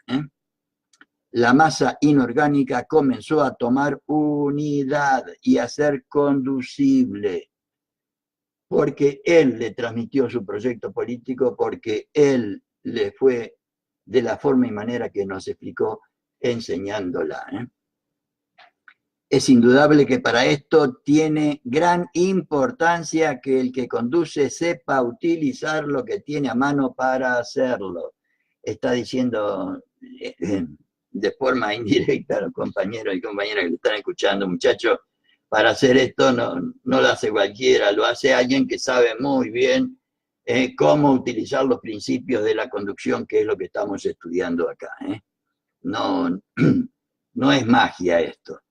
La masa inorgánica comenzó a tomar unidad y a ser conducible, porque él le transmitió su proyecto político, porque él le fue de la forma y manera que nos explicó enseñándola. Es indudable que para esto tiene gran importancia que el que conduce sepa utilizar lo que tiene a mano para hacerlo. Está diciendo de forma indirecta a los compañeros y compañeras que lo están escuchando, muchachos, para hacer esto no lo hace cualquiera, lo hace alguien que sabe muy bien cómo utilizar los principios de la conducción, que es lo que estamos estudiando acá. No es magia esto.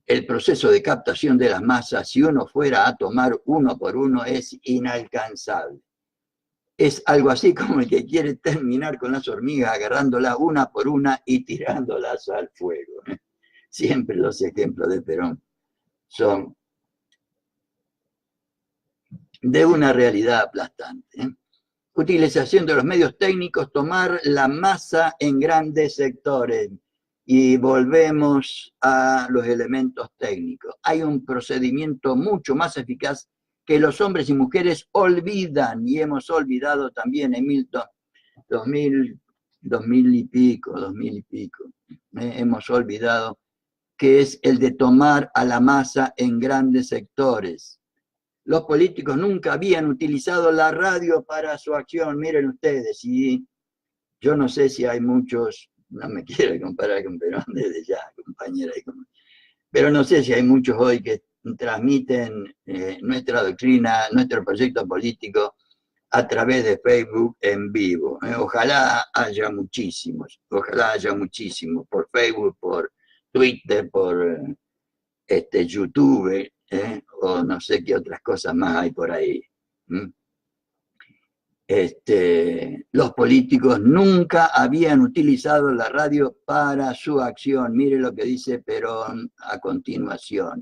El proceso de captación de las masas, si uno fuera a tomar uno por uno, es inalcanzable. Es algo así como el que quiere terminar con las hormigas agarrándolas una por una y tirándolas al fuego. Siempre los ejemplos de Perón son de una realidad aplastante. Utilización de los medios técnicos, tomar la masa en grandes sectores. Y volvemos a los elementos técnicos. Hay un procedimiento mucho más eficaz que los hombres y mujeres olvidan, y hemos olvidado también en 2000 y pico, hemos olvidado, que es el de tomar a la masa en grandes sectores. Los políticos nunca habían utilizado la radio para su acción, miren ustedes, y yo no sé si hay muchos, no me quiero comparar con Perón desde ya, compañera, pero no sé si hay muchos hoy que transmiten nuestra doctrina, nuestro proyecto político a través de Facebook en vivo. Ojalá haya muchísimos, por Facebook, por Twitter, por YouTube, o no sé qué otras cosas más hay por ahí. Los políticos nunca habían utilizado la radio para su acción. Mire lo que dice Perón a continuación.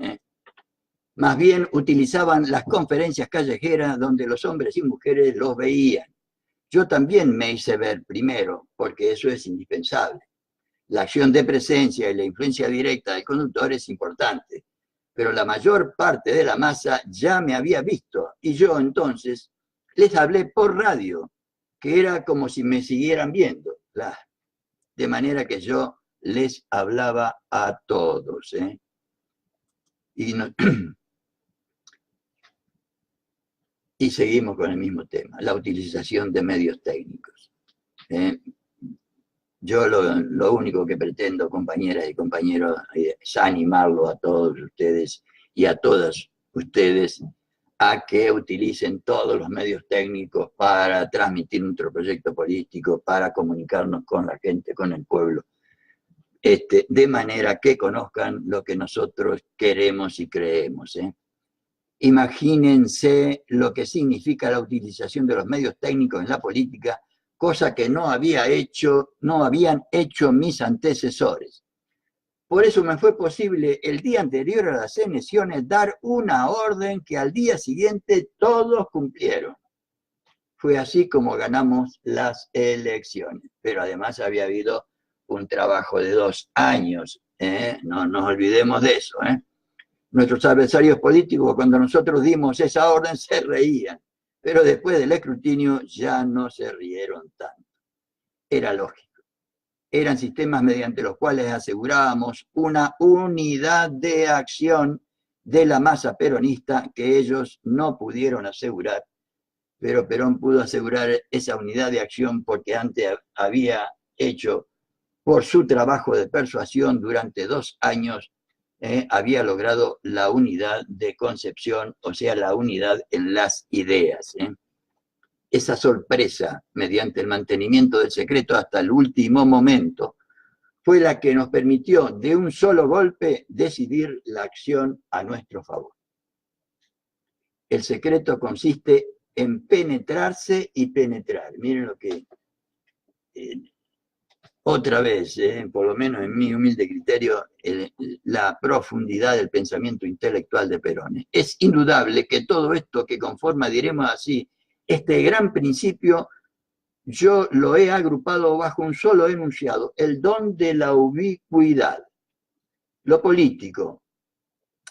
Más bien utilizaban las conferencias callejeras donde los hombres y mujeres los veían. Yo también me hice ver primero, porque eso es indispensable. La acción de presencia y la influencia directa del conductor es importante, pero la mayor parte de la masa ya me había visto y yo entonces les hablé por radio, que era como si me siguieran viendo, de manera que yo les hablaba a todos. Y seguimos con el mismo tema, la utilización de medios técnicos. Yo lo único que pretendo, compañeras y compañeros, es animarlo a todos ustedes y a todas ustedes a que utilicen todos los medios técnicos para transmitir nuestro proyecto político, para comunicarnos con la gente, con el pueblo, de manera que conozcan lo que nosotros queremos y creemos. Imagínense lo que significa la utilización de los medios técnicos en la política, cosa que no habían hecho mis antecesores. Por eso me fue posible el día anterior a las elecciones dar una orden que al día siguiente todos cumplieron. Fue así como ganamos las elecciones. Pero además había habido un trabajo de 2 años. No nos olvidemos de eso. Nuestros adversarios políticos, cuando nosotros dimos esa orden, se reían. Pero después del escrutinio ya no se rieron tanto. Era lógico. Eran sistemas mediante los cuales asegurábamos una unidad de acción de la masa peronista que ellos no pudieron asegurar. Pero Perón pudo asegurar esa unidad de acción porque antes había hecho, por su trabajo de persuasión durante 2 años, había logrado la unidad de concepción, o sea, la unidad en las ideas. Esa sorpresa, mediante el mantenimiento del secreto hasta el último momento, fue la que nos permitió de un solo golpe decidir la acción a nuestro favor. El secreto consiste en penetrarse y penetrar. Miren lo que, otra vez, por lo menos en mi humilde criterio, la profundidad del pensamiento intelectual de Perón. Es indudable que todo esto que conforma, diremos así, este gran principio, yo lo he agrupado bajo un solo enunciado, el don de la ubicuidad. Lo político,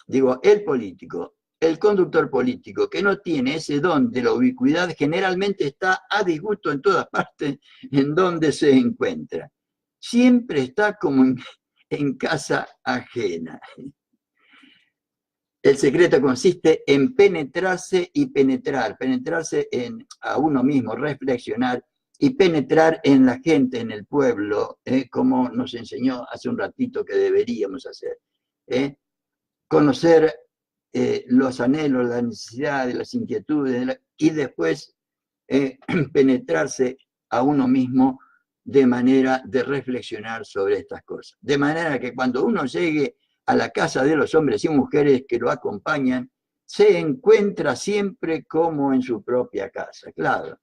digo, el político, el conductor político que no tiene ese don de la ubicuidad generalmente está a disgusto en todas partes en donde se encuentra. Siempre está como en casa ajena. El secreto consiste en penetrarse y penetrar, penetrarse a uno mismo, reflexionar y penetrar en la gente, en el pueblo, como nos enseñó hace un ratito que deberíamos hacer. Conocer los anhelos, las necesidades, las inquietudes, y después penetrarse a uno mismo de manera de reflexionar sobre estas cosas. De manera que cuando uno llegue a la casa de los hombres y mujeres que lo acompañan, se encuentra siempre como en su propia casa, claro.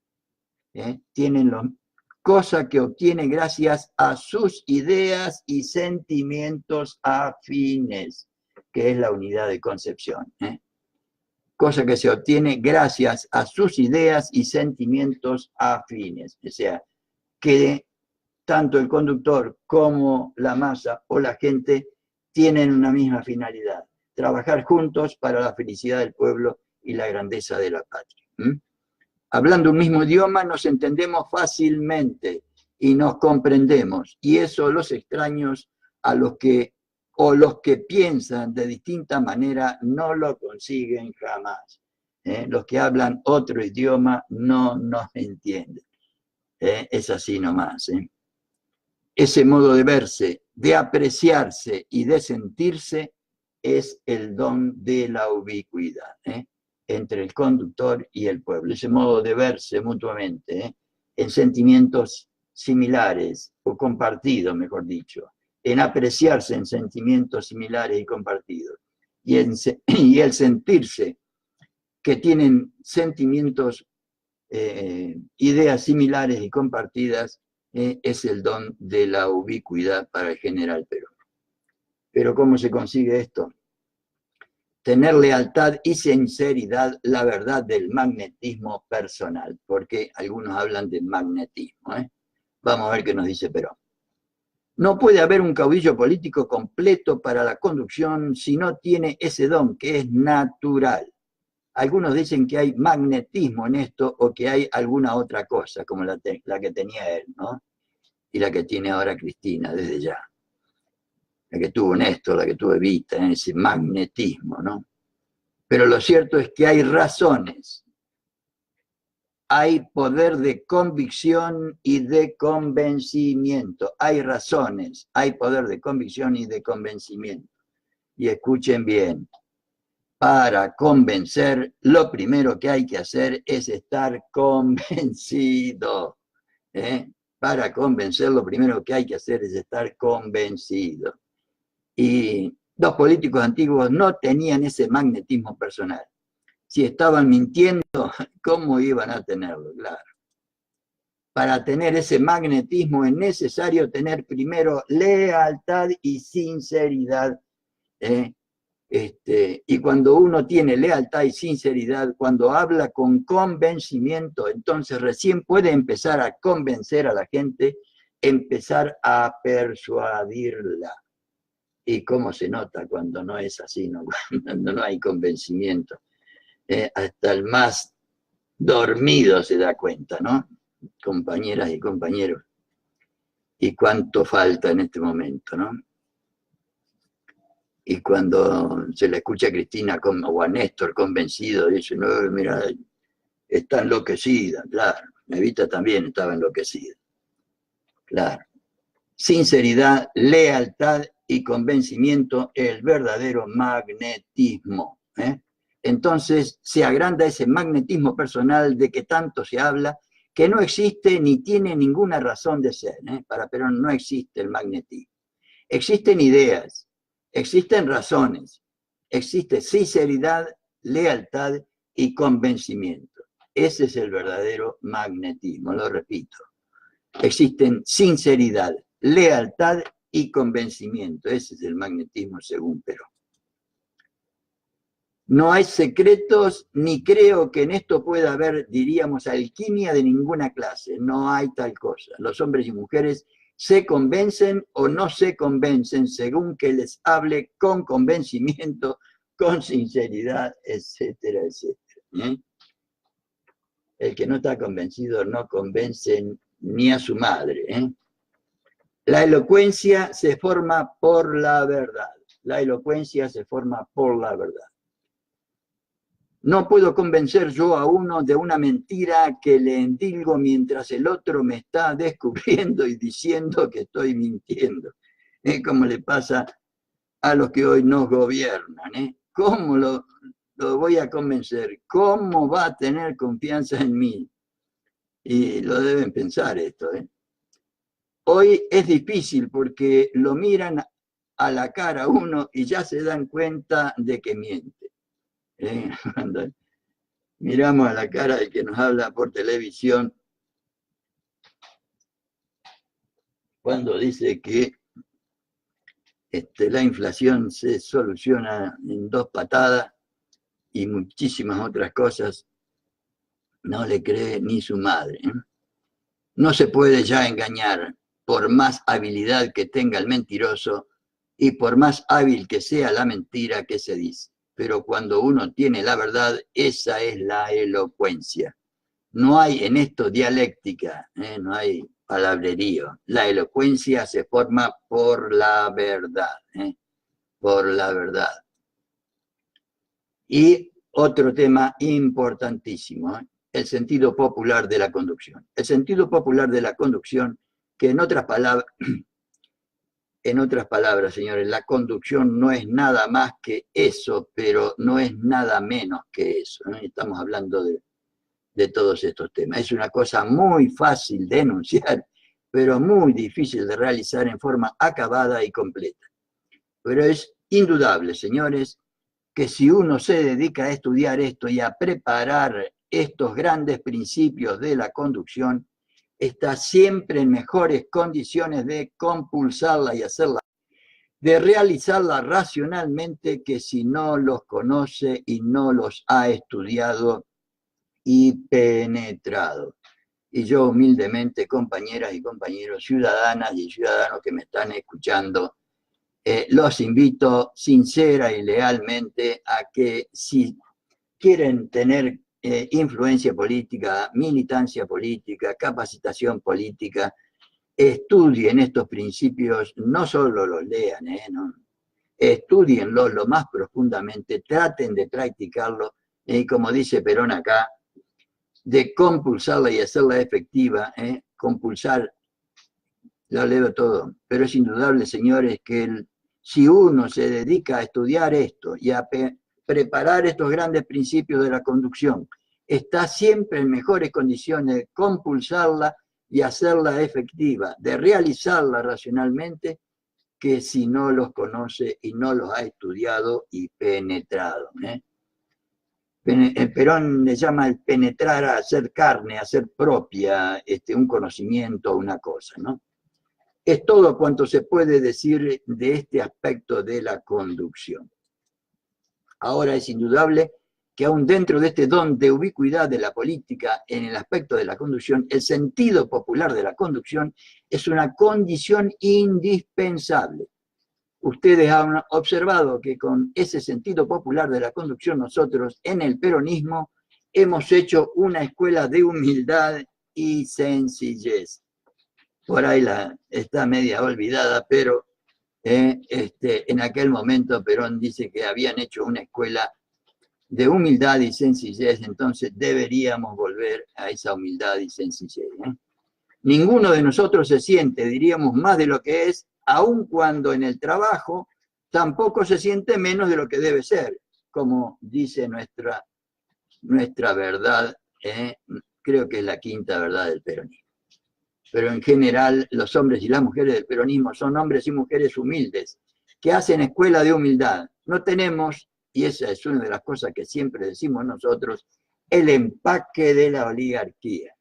Tienen cosa que obtiene gracias a sus ideas y sentimientos afines, que es la unidad de concepción. Cosa que se obtiene gracias a sus ideas y sentimientos afines. O sea, que tanto el conductor como la masa o la gente tienen una misma finalidad: trabajar juntos para la felicidad del pueblo y la grandeza de la patria. Hablando un mismo idioma nos entendemos fácilmente y nos comprendemos, y eso los extraños a los que piensan de distinta manera no lo consiguen jamás. Los que hablan otro idioma no nos entienden. Es así nomás. Ese modo de verse, de apreciarse y de sentirse es el don de la ubicuidad entre el conductor y el pueblo. Ese modo de verse mutuamente en sentimientos similares o compartidos, mejor dicho, en apreciarse en sentimientos similares y compartidos, y el sentirse que tienen sentimientos, ideas similares y compartidas, es el don de la ubicuidad para el general Perón. Pero ¿cómo se consigue esto? Tener lealtad y sinceridad, la verdad del magnetismo personal, porque algunos hablan de magnetismo. Vamos a ver qué nos dice Perón. No puede haber un caudillo político completo para la conducción si no tiene ese don que es natural. Algunos dicen que hay magnetismo en esto o que hay alguna otra cosa, como la que tenía él, ¿no? Y la que tiene ahora Cristina, desde ya. La que tuvo Néstor, la que tuvo Evita, ese magnetismo, ¿no? Pero lo cierto es que hay razones. Hay poder de convicción y de convencimiento. Hay razones, hay poder de convicción y de convencimiento. Y escuchen bien. Para convencer, lo primero que hay que hacer es estar convencido. Para convencer, lo primero que hay que hacer es estar convencido. Y los políticos antiguos no tenían ese magnetismo personal. Si estaban mintiendo, ¿cómo iban a tenerlo? Claro. para tener ese magnetismo es necesario tener primero lealtad y sinceridad. Y cuando uno tiene lealtad y sinceridad, cuando habla con convencimiento, entonces recién puede empezar a convencer a la gente, empezar a persuadirla. ¿Y cómo se nota cuando no es así, no? Cuando no hay convencimiento? Hasta el más dormido se da cuenta, ¿no? Compañeras y compañeros. Y cuánto falta en este momento, ¿no? Y cuando se le escucha a Cristina o a Néstor convencido, dice, no, mira, está enloquecida, claro. Evita también estaba enloquecida, claro. Sinceridad, lealtad y convencimiento, el verdadero magnetismo. Entonces se agranda ese magnetismo personal de que tanto se habla, que no existe ni tiene ninguna razón de ser. Para Perón no existe el magnetismo. Existen ideas, existen razones, existe sinceridad, lealtad y convencimiento. Ese es el verdadero magnetismo, lo repito. Existen sinceridad, lealtad y convencimiento. Ese es el magnetismo según Perón. No hay secretos, ni creo que en esto pueda haber, diríamos, alquimia de ninguna clase. No hay tal cosa. Los hombres y mujeres se convencen o no se convencen según que les hable con convencimiento, con sinceridad, etcétera, etcétera. El que no está convencido no convence ni a su madre. La elocuencia se forma por la verdad. La elocuencia se forma por la verdad. No puedo convencer yo a uno de una mentira que le endilgo mientras el otro me está descubriendo y diciendo que estoy mintiendo. Como le pasa a los que hoy nos gobiernan. ¿Cómo lo voy a convencer? ¿Cómo va a tener confianza en mí? Y lo deben pensar esto. Hoy es difícil porque lo miran a la cara a uno y ya se dan cuenta de que miente. Cuando miramos a la cara del que nos habla por televisión, cuando dice que la inflación se soluciona en 2 patadas y muchísimas otras cosas, no le cree ni su madre. No se puede ya engañar, por más habilidad que tenga el mentiroso y por más hábil que sea la mentira que se dice. Pero cuando uno tiene la verdad, esa es la elocuencia. No hay en esto dialéctica, no hay palabrerío. La elocuencia se forma por la verdad, por la verdad. Y otro tema importantísimo, el sentido popular de la conducción. El sentido popular de la conducción, que en otras palabras, señores, la conducción no es nada más que eso, pero no es nada menos que eso. Estamos hablando de todos estos temas. Es una cosa muy fácil de enunciar, pero muy difícil de realizar en forma acabada y completa. Pero es indudable, señores, que si uno se dedica a estudiar esto y a preparar estos grandes principios de la conducción, está siempre en mejores condiciones de compulsarla y hacerla, de realizarla racionalmente, que si no los conoce y no los ha estudiado y penetrado. Y yo humildemente, compañeras y compañeros, ciudadanas y ciudadanos que me están escuchando, los invito sincera y lealmente a que si quieren tener influencia política, militancia política, capacitación política, estudien estos principios, no solo los lean, no, estudienlos lo más profundamente, traten de practicarlo, y como dice Perón acá, de compulsarla y hacerla efectiva, compulsar, lo leo todo, pero es indudable, señores, que si uno se dedica a estudiar esto y a preparar estos grandes principios de la conducción, está siempre en mejores condiciones de compulsarla y hacerla efectiva, de realizarla racionalmente, que si no los conoce y no los ha estudiado y penetrado. Perón le llama el penetrar a hacer carne, a hacer propia un conocimiento, una cosa, ¿no? Es todo cuanto se puede decir de este aspecto de la conducción. Ahora es indudable que aún dentro de este don de ubicuidad de la política en el aspecto de la conducción, el sentido popular de la conducción es una condición indispensable. Ustedes han observado que con ese sentido popular de la conducción nosotros en el peronismo hemos hecho una escuela de humildad y sencillez. Por ahí está media olvidada, pero en aquel momento Perón dice que habían hecho una escuela de humildad y sencillez, entonces deberíamos volver a esa humildad y sencillez. Ninguno de nosotros se siente, diríamos, más de lo que es, aun cuando en el trabajo tampoco se siente menos de lo que debe ser, como dice nuestra verdad, creo que es la quinta verdad del peronismo. Pero en general los hombres y las mujeres del peronismo son hombres y mujeres humildes, que hacen escuela de humildad. No tenemos, y esa es una de las cosas que siempre decimos nosotros, el empaque de la oligarquía.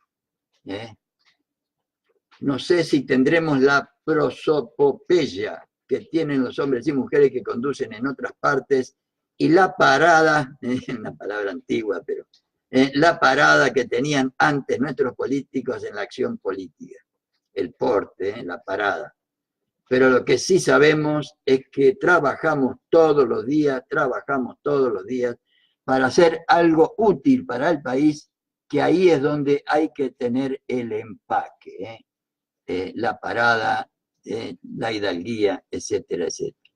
No sé si tendremos la prosopopeya que tienen los hombres y mujeres que conducen en otras partes, y la parada, una palabra antigua, pero la parada que tenían antes nuestros políticos en la acción política, el porte, la parada. Pero lo que sí sabemos es que trabajamos todos los días para hacer algo útil para el país, que ahí es donde hay que tener el empaque, la parada, la hidalguía, etcétera, etcétera.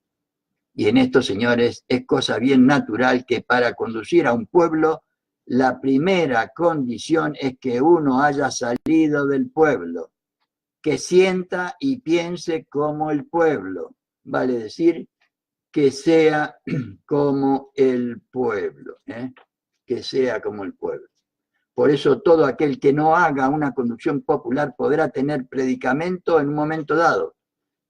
Y en esto, señores, es cosa bien natural que para conducir a un pueblo, la primera condición es que uno haya salido del pueblo, que sienta y piense como el pueblo, vale decir, que sea como el pueblo, que sea como el pueblo. Por eso todo aquel que no haga una conducción popular podrá tener predicamento en un momento dado,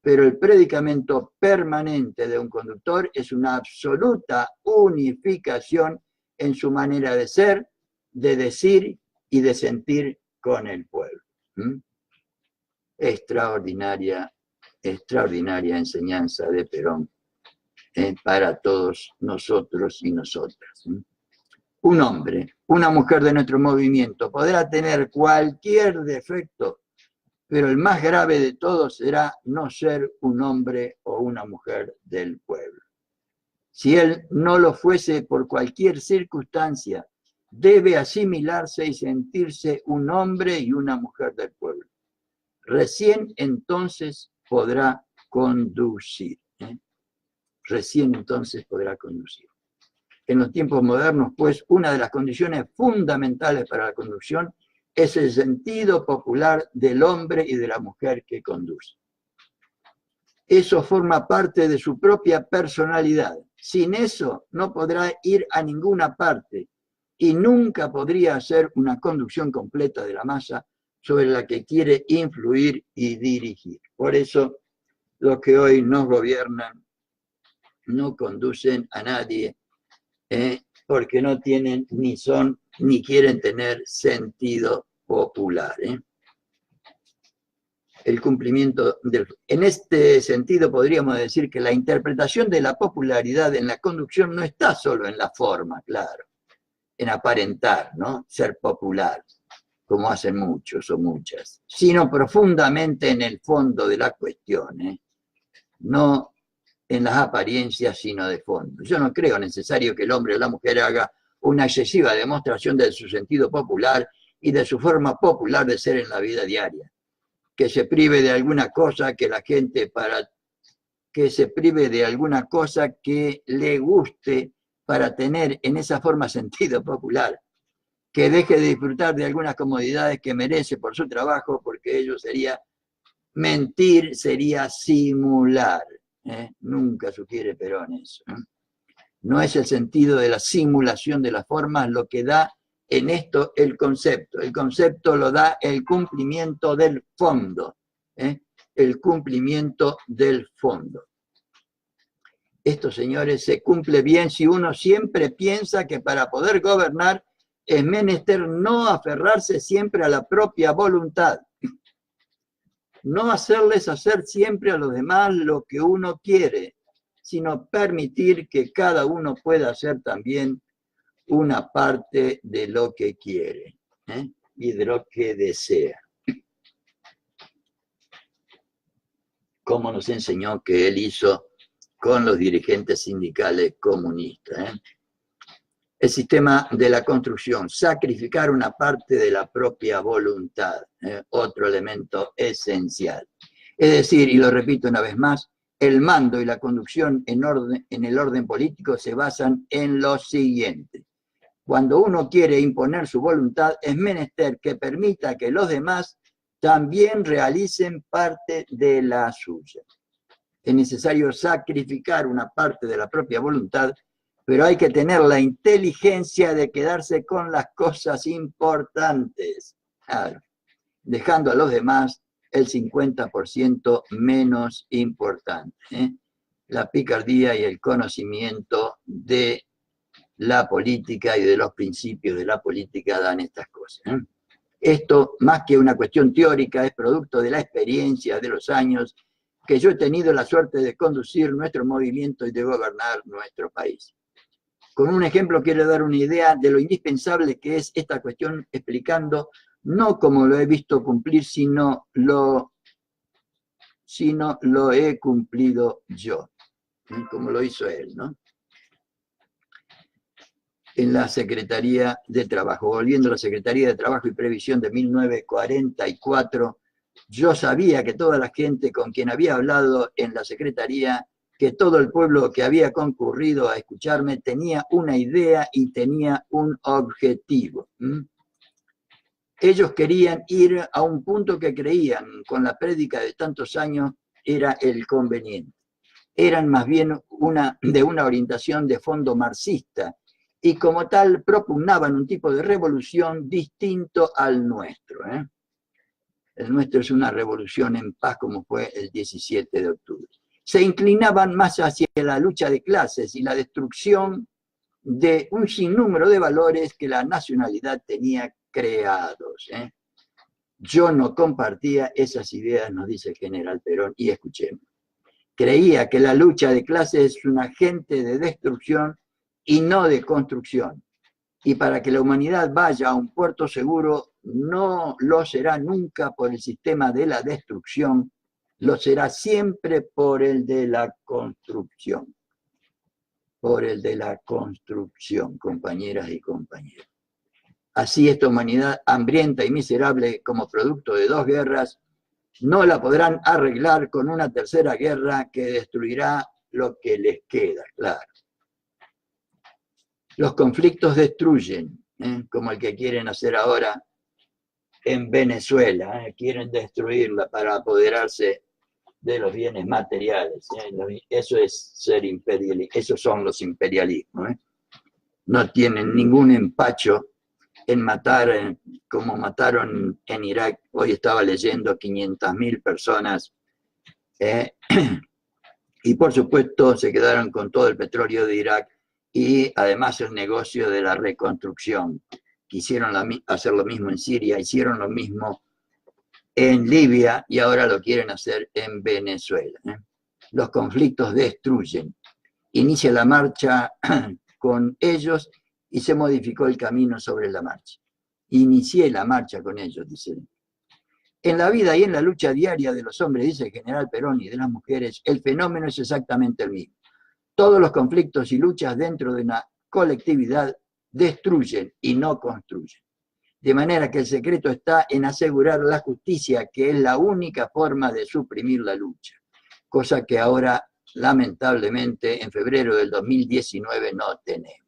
pero el predicamento permanente de un conductor es una absoluta unificación en su manera de ser, de decir y de sentir con el pueblo. Extraordinaria enseñanza de Perón para todos nosotros y nosotras. Un hombre, una mujer de nuestro movimiento podrá tener cualquier defecto, pero el más grave de todos será no ser un hombre o una mujer del pueblo. Si él no lo fuese por cualquier circunstancia, debe asimilarse y sentirse un hombre y una mujer del pueblo. Recién entonces podrá conducir. Recién entonces podrá conducir. En los tiempos modernos, pues, una de las condiciones fundamentales para la conducción es el sentido popular del hombre y de la mujer que conduce. Eso forma parte de su propia personalidad. Sin eso no podrá ir a ninguna parte y nunca podría hacer una conducción completa de la masa sobre la que quiere influir y dirigir. Por eso los que hoy nos gobiernan no conducen a nadie, porque no tienen, ni son, ni quieren tener sentido popular. El cumplimiento en este sentido podríamos decir que la interpretación de la popularidad en la conducción no está solo en la forma, claro, en aparentar, ¿no? Ser popular, como hacen muchos o muchas, sino profundamente en el fondo de la cuestión, no en las apariencias, sino de fondo. Yo no creo necesario que el hombre o la mujer haga una excesiva demostración de su sentido popular y de su forma popular de ser en la vida diaria. Que se prive de alguna cosa que la gente que se prive de alguna cosa que le guste para tener en esa forma sentido popular. Que deje de disfrutar de algunas comodidades que merece por su trabajo, porque ello sería mentir, sería simular. Nunca sugiere Perón eso. No es el sentido de la simulación de las formas lo que da en esto el concepto. El concepto lo da el cumplimiento del fondo. El cumplimiento del fondo. esto, señores, se cumple bien si uno siempre piensa que para poder gobernar es menester no aferrarse siempre a la propia voluntad, no hacerles hacer siempre a los demás lo que uno quiere, sino permitir que cada uno pueda hacer también una parte de lo que quiere, y de lo que desea. Como nos enseñó que él hizo con los dirigentes sindicales comunistas. El sistema de la construcción, sacrificar una parte de la propia voluntad, otro elemento esencial. Es decir, y lo repito una vez más, el mando y la conducción en el orden político se basan en lo siguiente. Cuando uno quiere imponer su voluntad, es menester que permita que los demás también realicen parte de la suya. Es necesario sacrificar una parte de la propia voluntad, pero hay que tener la inteligencia de quedarse con las cosas importantes, claro, dejando a los demás el 50% menos importante. La picardía y el conocimiento de la política y de los principios de la política dan estas cosas. Esto, más que una cuestión teórica, es producto de la experiencia de los años que yo he tenido la suerte de conducir nuestro movimiento y de gobernar nuestro país. Con un ejemplo quiero dar una idea de lo indispensable que es esta cuestión, explicando no como lo he visto cumplir, sino lo he cumplido yo, como lo hizo él, ¿no? En la Secretaría de Trabajo, volviendo a la Secretaría de Trabajo y Previsión de 1944, yo sabía que toda la gente con quien había hablado en la Secretaría, que todo el pueblo que había concurrido a escucharme tenía una idea y tenía un objetivo. Ellos querían ir a un punto que creían, con la prédica de tantos años, era el conveniente. Eran más bien de una orientación de fondo marxista, y como tal propugnaban un tipo de revolución distinto al nuestro. El nuestro es una revolución en paz, como fue el 17 de octubre. Se inclinaban más hacia la lucha de clases y la destrucción de un sinnúmero de valores que la nacionalidad tenía creados. Yo no compartía esas ideas, nos dice el general Perón, y escuchemos. Creía que la lucha de clases es un agente de destrucción y no de construcción. Y para que la humanidad vaya a un puerto seguro, no lo será nunca por el sistema de la destrucción, lo será siempre por el de la construcción. Por el de la construcción, compañeras y compañeros. Así esta humanidad hambrienta y miserable como producto de dos guerras, no la podrán arreglar con una tercera guerra que destruirá lo que les queda, claro. Los conflictos destruyen, como el que quieren hacer ahora en Venezuela, quieren destruirla para apoderarse de los bienes materiales. Eso es ser imperialista, esos son los imperialismos. No tienen ningún empacho en matar, como mataron en Irak. Hoy estaba leyendo 500.000 personas, y por supuesto se quedaron con todo el petróleo de Irak, y además el negocio de la reconstrucción. Quisieron hacer lo mismo en Siria, hicieron lo mismo en Libia y ahora lo quieren hacer en Venezuela. Los conflictos destruyen. Inicia la marcha con ellos y se modificó el camino sobre la marcha. Inicié la marcha con ellos, dice. En la vida y en la lucha diaria de los hombres, dice el general Perón, y de las mujeres, el fenómeno es exactamente el mismo. Todos los conflictos y luchas dentro de una colectividad destruyen y no construyen. De manera que el secreto está en asegurar la justicia, que es la única forma de suprimir la lucha. Cosa que ahora, lamentablemente, en febrero del 2019 no tenemos.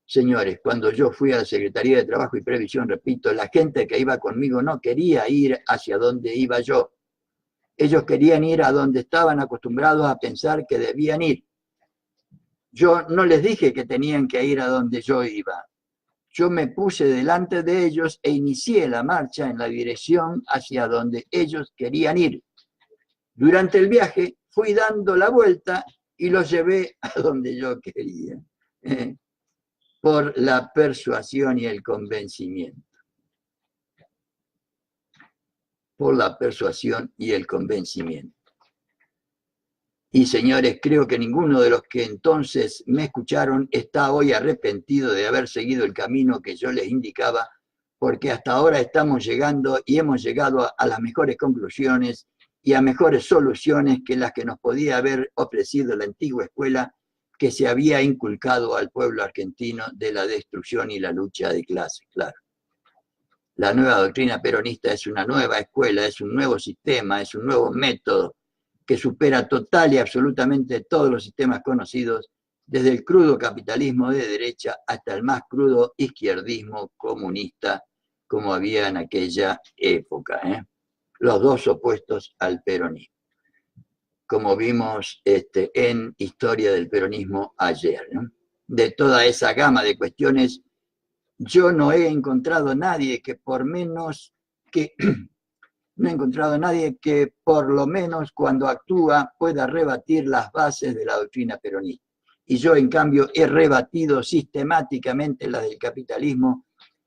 Señores, cuando yo fui a la Secretaría de Trabajo y Previsión, repito, la gente que iba conmigo no quería ir hacia donde iba yo. Ellos querían ir a donde estaban acostumbrados a pensar que debían ir. Yo no les dije que tenían que ir a donde yo iba. Yo me puse delante de ellos e inicié la marcha en la dirección hacia donde ellos querían ir. Durante el viaje fui dando la vuelta y lo llevé a donde yo quería, por la persuasión y el convencimiento. Por la persuasión y el convencimiento. Y señores, creo que ninguno de los que entonces me escucharon está hoy arrepentido de haber seguido el camino que yo les indicaba, porque hasta ahora estamos llegando y hemos llegado a las mejores conclusiones y a mejores soluciones que las que nos podía haber ofrecido la antigua escuela que se había inculcado al pueblo argentino de la destrucción y la lucha de clases, claro. La nueva doctrina peronista es una nueva escuela, es un nuevo sistema, es un nuevo método que supera total y absolutamente todos los sistemas conocidos, desde el crudo capitalismo de derecha hasta el más crudo izquierdismo comunista, como había en aquella época, los dos opuestos al peronismo, como vimos en Historia del Peronismo ayer, ¿no? De toda esa gama de cuestiones, yo no he encontrado nadie que por menos que no he encontrado a nadie que por lo menos cuando actúa pueda rebatir las bases de la doctrina peronista. Y yo en cambio he rebatido sistemáticamente las del capitalismo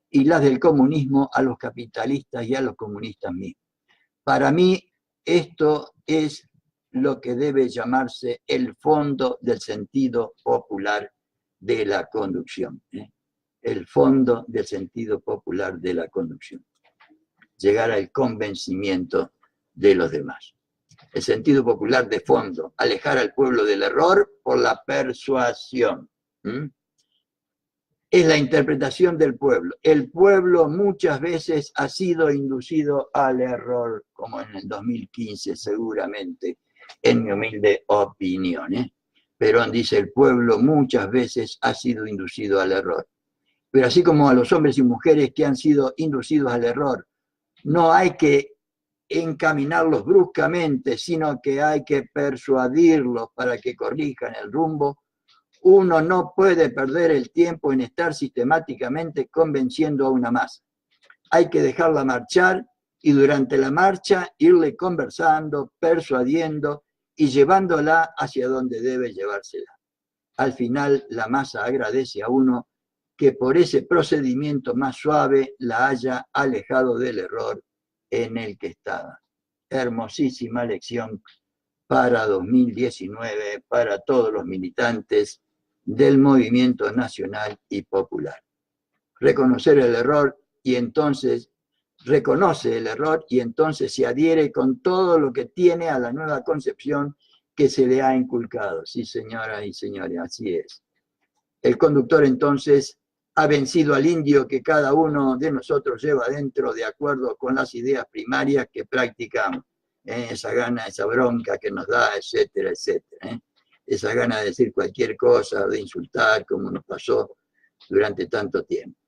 y las del comunismo a los capitalistas y a los comunistas mismos. Para mí esto es lo que debe llamarse el fondo del sentido popular de la conducción, el fondo del sentido popular de la conducción. Llegar al convencimiento de los demás. El sentido popular de fondo, alejar al pueblo del error por la persuasión. Es la interpretación del pueblo. El pueblo muchas veces ha sido inducido al error, como en el 2015 seguramente, en mi humilde opinión. Perón dice, el pueblo muchas veces ha sido inducido al error. Pero así como a los hombres y mujeres que han sido inducidos al error, no hay que encaminarlos bruscamente, sino que hay que persuadirlos para que corrijan el rumbo. Uno no puede perder el tiempo en estar sistemáticamente convenciendo a una masa. Hay que dejarla marchar y durante la marcha irle conversando, persuadiendo y llevándola hacia donde debe llevársela. Al final la masa agradece a uno que por ese procedimiento más suave la haya alejado del error en el que estaba. Hermosísima lección para 2019, para todos los militantes del movimiento nacional y popular. Reconocer el error y entonces reconoce el error y entonces se adhiere con todo lo que tiene a la nueva concepción que se le ha inculcado. Sí, señoras y señores, así es. El conductor entonces ha vencido al indio que cada uno de nosotros lleva dentro de acuerdo con las ideas primarias que practicamos. Esa gana, esa bronca que nos da, etcétera, etcétera. Esa gana de decir cualquier cosa, de insultar, como nos pasó durante tanto tiempo.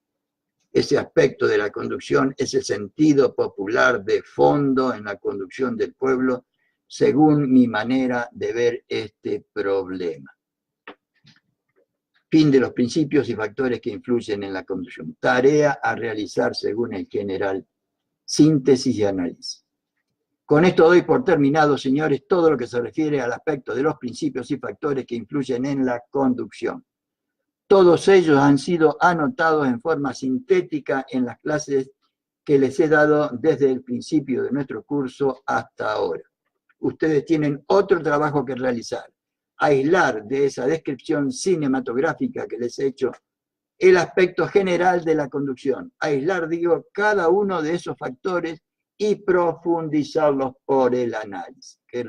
Ese aspecto de la conducción es el sentido popular de fondo en la conducción del pueblo, según mi manera de ver este problema. Fin de los principios y factores que influyen en la conducción. Tarea a realizar según el general. Síntesis y análisis. Con esto doy por terminado, señores, todo lo que se refiere al aspecto de los principios y factores que influyen en la conducción. Todos ellos han sido anotados en forma sintética en las clases que les he dado desde el principio de nuestro curso hasta ahora. Ustedes tienen otro trabajo que realizar. Aislar de esa descripción cinematográfica que les he hecho el aspecto general de la conducción. Aislar, digo, cada uno de esos factores y profundizarlos por el análisis, que es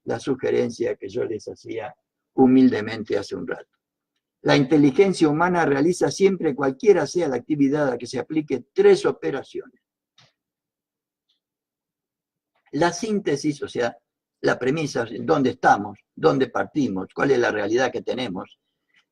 la sugerencia que yo les hacía humildemente hace un rato. La inteligencia humana realiza siempre, cualquiera sea la actividad a que se aplique, tres operaciones. La síntesis, o sea, la premisa, dónde estamos, dónde partimos, cuál es la realidad que tenemos,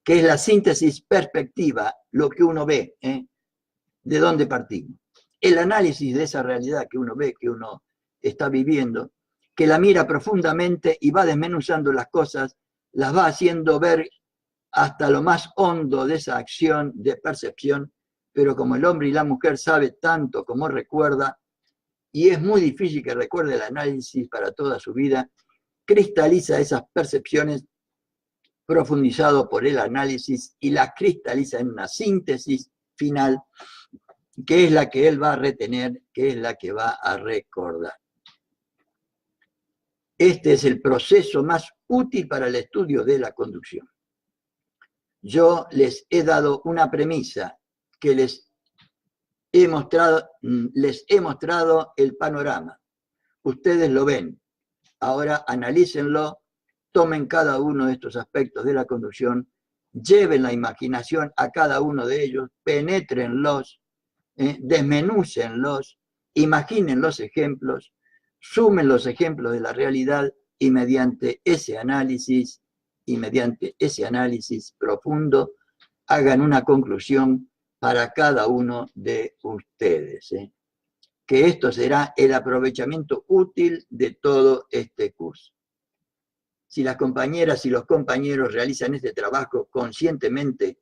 que es la síntesis perspectiva, lo que uno ve, de dónde partimos. El análisis de esa realidad que uno ve, que uno está viviendo, que la mira profundamente y va desmenuzando las cosas, las va haciendo ver hasta lo más hondo de esa acción de percepción, pero como el hombre y la mujer sabe tanto como recuerda, y es muy difícil que recuerde el análisis para toda su vida, cristaliza esas percepciones profundizado por el análisis y las cristaliza en una síntesis final, que es la que él va a retener, que es la que va a recordar. Este es el proceso más útil para el estudio de la conducción. Yo les he dado una premisa que les he mostrado el panorama. Ustedes lo ven. Ahora analícenlo, tomen cada uno de estos aspectos de la conducción, lleven la imaginación a cada uno de ellos, penétrenlos, desmenúcenlos, imaginen los ejemplos, sumen los ejemplos de la realidad y mediante ese análisis profundo, hagan una conclusión para cada uno de ustedes. Que esto será el aprovechamiento útil de todo este curso. Si las compañeras y los compañeros realizan este trabajo conscientemente,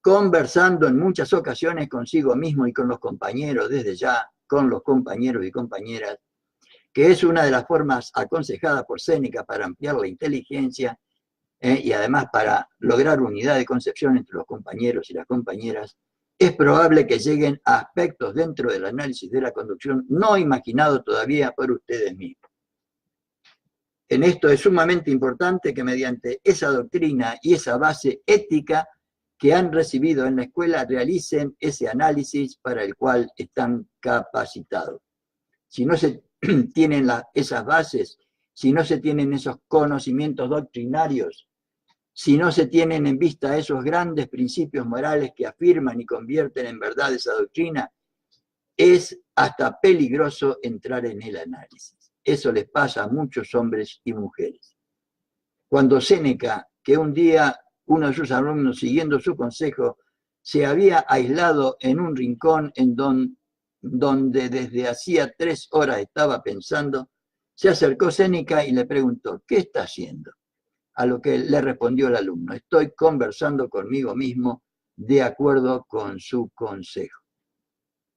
conversando en muchas ocasiones consigo mismo y con los compañeros, desde ya con los compañeros y compañeras, que es una de las formas aconsejadas por Séneca para ampliar la inteligencia y además para lograr unidad de concepción entre los compañeros y las compañeras, es probable que lleguen a aspectos dentro del análisis de la conducción no imaginados todavía por ustedes mismos. En esto es sumamente importante que mediante esa doctrina y esa base ética que han recibido en la escuela realicen ese análisis para el cual están capacitados. Si no se tienen esas bases, si no se tienen esos conocimientos doctrinarios, si no se tienen en vista esos grandes principios morales que afirman y convierten en verdad esa doctrina, es hasta peligroso entrar en el análisis. Eso les pasa a muchos hombres y mujeres. Cuando Séneca, que un día uno de sus alumnos, siguiendo su consejo, se había aislado en un rincón en donde desde hacía 3 horas estaba pensando, se acercó Séneca y le preguntó, ¿qué está haciendo? A lo que le respondió el alumno, estoy conversando conmigo mismo de acuerdo con su consejo.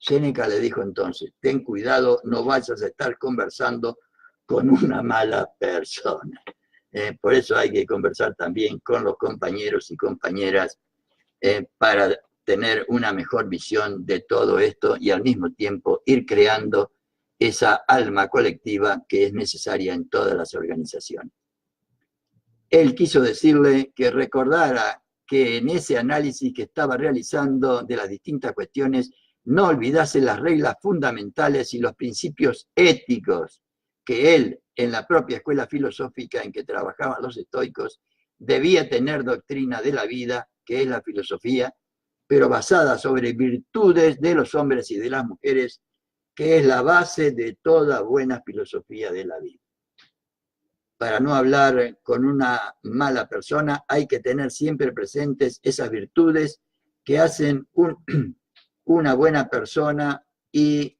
Séneca le dijo entonces, ten cuidado, no vayas a estar conversando con una mala persona. Por eso hay que conversar también con los compañeros y compañeras para tener una mejor visión de todo esto y al mismo tiempo ir creando esa alma colectiva que es necesaria en todas las organizaciones. Él quiso decirle que recordara que en ese análisis que estaba realizando de las distintas cuestiones, no olvidase las reglas fundamentales y los principios éticos que él, en la propia escuela filosófica en que trabajaban los estoicos, debía tener doctrina de la vida, que es la filosofía, pero basada sobre virtudes de los hombres y de las mujeres, que es la base de toda buena filosofía de la vida. Para no hablar con una mala persona, hay que tener siempre presentes esas virtudes que hacen una buena persona y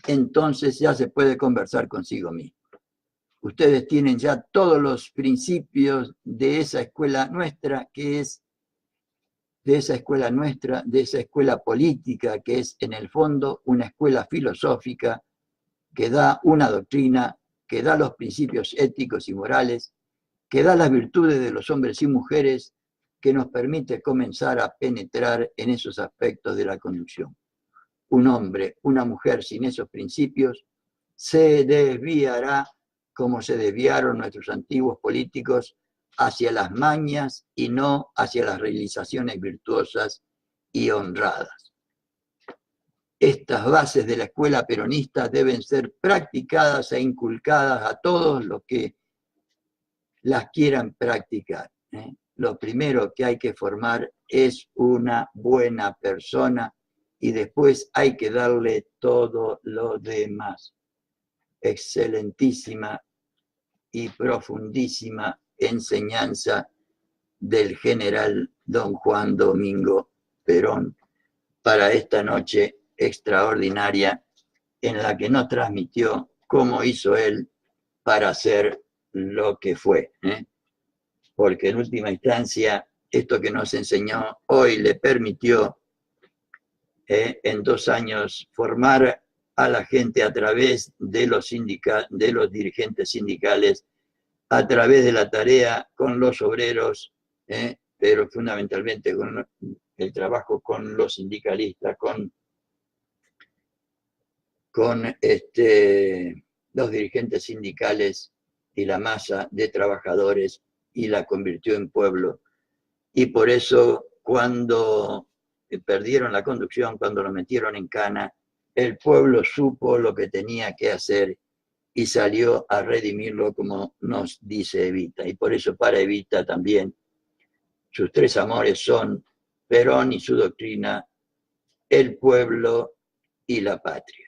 entonces ya se puede conversar consigo mismo. Ustedes tienen ya todos los principios de esa escuela nuestra, que es de esa escuela nuestra, de esa escuela política, que es en el fondo una escuela filosófica que da una doctrina, que da los principios éticos y morales, que da las virtudes de los hombres y mujeres, que nos permite comenzar a penetrar en esos aspectos de la conducción. Un hombre, una mujer sin esos principios se desviará como se desviaron nuestros antiguos políticos hacia las mañas y no hacia las realizaciones virtuosas y honradas. Estas bases de la escuela peronista deben ser practicadas e inculcadas a todos los que las quieran practicar. Lo primero que hay que formar es una buena persona y después hay que darle todo lo demás. Excelentísima y profundísima enseñanza del general don Juan Domingo Perón para esta noche extraordinaria en la que nos transmitió cómo hizo él para ser lo que fue. Porque en última instancia esto que nos enseñó hoy le permitió en 2 años formar a la gente a través de los dirigentes sindicales a través de la tarea con los obreros, pero fundamentalmente con el trabajo con los sindicalistas, con los dirigentes sindicales y la masa de trabajadores, y la convirtió en pueblo. Y por eso cuando perdieron la conducción, cuando lo metieron en cana, el pueblo supo lo que tenía que hacer y salió a redimirlo, como nos dice Evita. Y por eso para Evita también sus tres amores son Perón y su doctrina, el pueblo y la patria.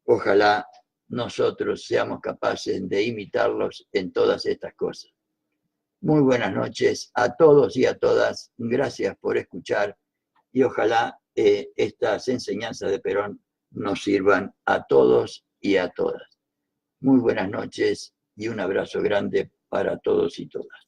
Ojalá nosotros seamos capaces de imitarlos en todas estas cosas. Muy buenas noches a todos y a todas. Gracias por escuchar y ojalá estas enseñanzas de Perón nos sirvan a todos y a todas. Muy buenas noches y un abrazo grande para todos y todas.